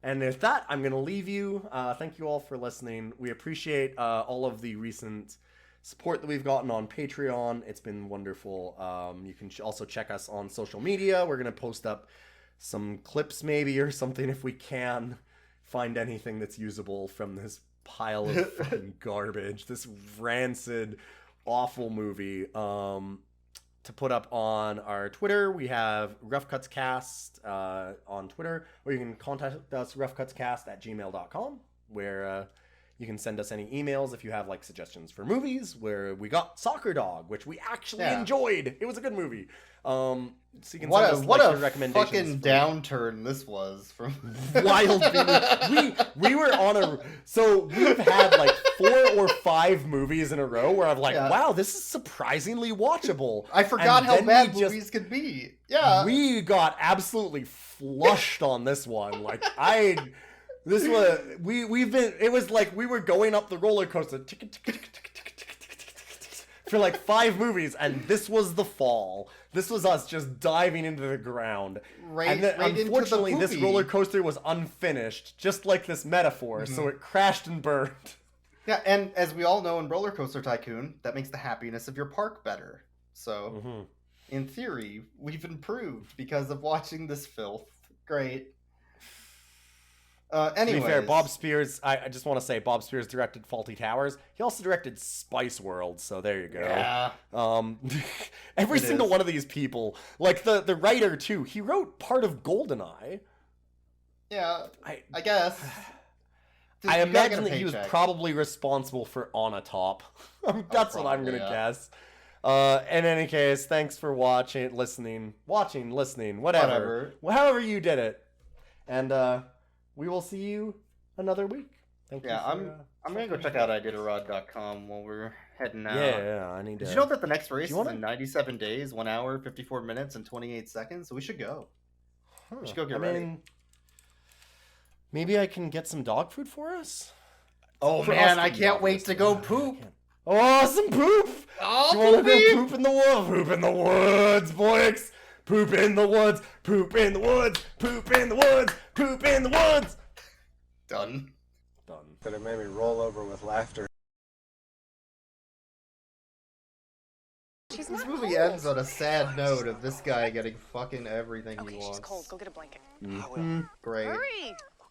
And with that, I'm going to leave you. Thank you all for listening. We appreciate all of the recent support that we've gotten on Patreon. It's been wonderful. You can also check us on social media. We're going to post up some clips maybe or something if we can find anything that's usable from this pile of fucking garbage, this rancid, awful movie, to put up on our Twitter. We have Rough Cuts Cast on Twitter, or you can contact us, roughcutscast@gmail.com, where you can send us any emails if you have like suggestions for movies. Where we got Soccer Dog, which we actually enjoyed. It was a good movie. So you can send us your recommendations. Fucking downturn this was from wild. We were on a, so we've had like 4 or 5 movies in a row where I'm like, wow, this is surprisingly watchable. I forgot how bad movies could be. Yeah, we got absolutely flushed on this one. Like it was like we were going up the roller coaster for like 5 movies, and this was the fall. This was us just diving into the ground. Unfortunately, this roller coaster was unfinished, just like this metaphor, so it crashed and burned. Yeah, and as we all know in Roller Coaster Tycoon, that makes the happiness of your park better. So, in theory, we've improved because of watching this filth. Great. To be fair, Bob Spears, I just want to say, Bob Spears directed Fawlty Towers. He also directed Spice World, so there you go. Yeah. Every single one of these people, like the writer too, he wrote part of GoldenEye. Yeah, I guess. I imagine that he was probably responsible for On a Top. That's what I'm going to guess. In any case, thanks for listening, whatever. However you did it. And, we will see you another week. Thank you. I'm gonna go check out ididarod.com while we're heading out. Yeah, I need to. Did you know that the next race is in 97 days, 1 hour, 54 minutes, and 28 seconds? So we should go. We should go get ready. Maybe I can get some dog food for us. Oh man, I can't wait to go poop. Oh, some poop! Oh, you want to go poop in the woods? Poop in the woods, boys. Poop in the woods, poop in the woods, poop in the woods, poop in the woods. Done. But it made me roll over with laughter. She's This not movie cold. ends on a sad note of this guy getting fucking everything Okay, he she's wants. cold. Go get a blanket. Great. Hurry!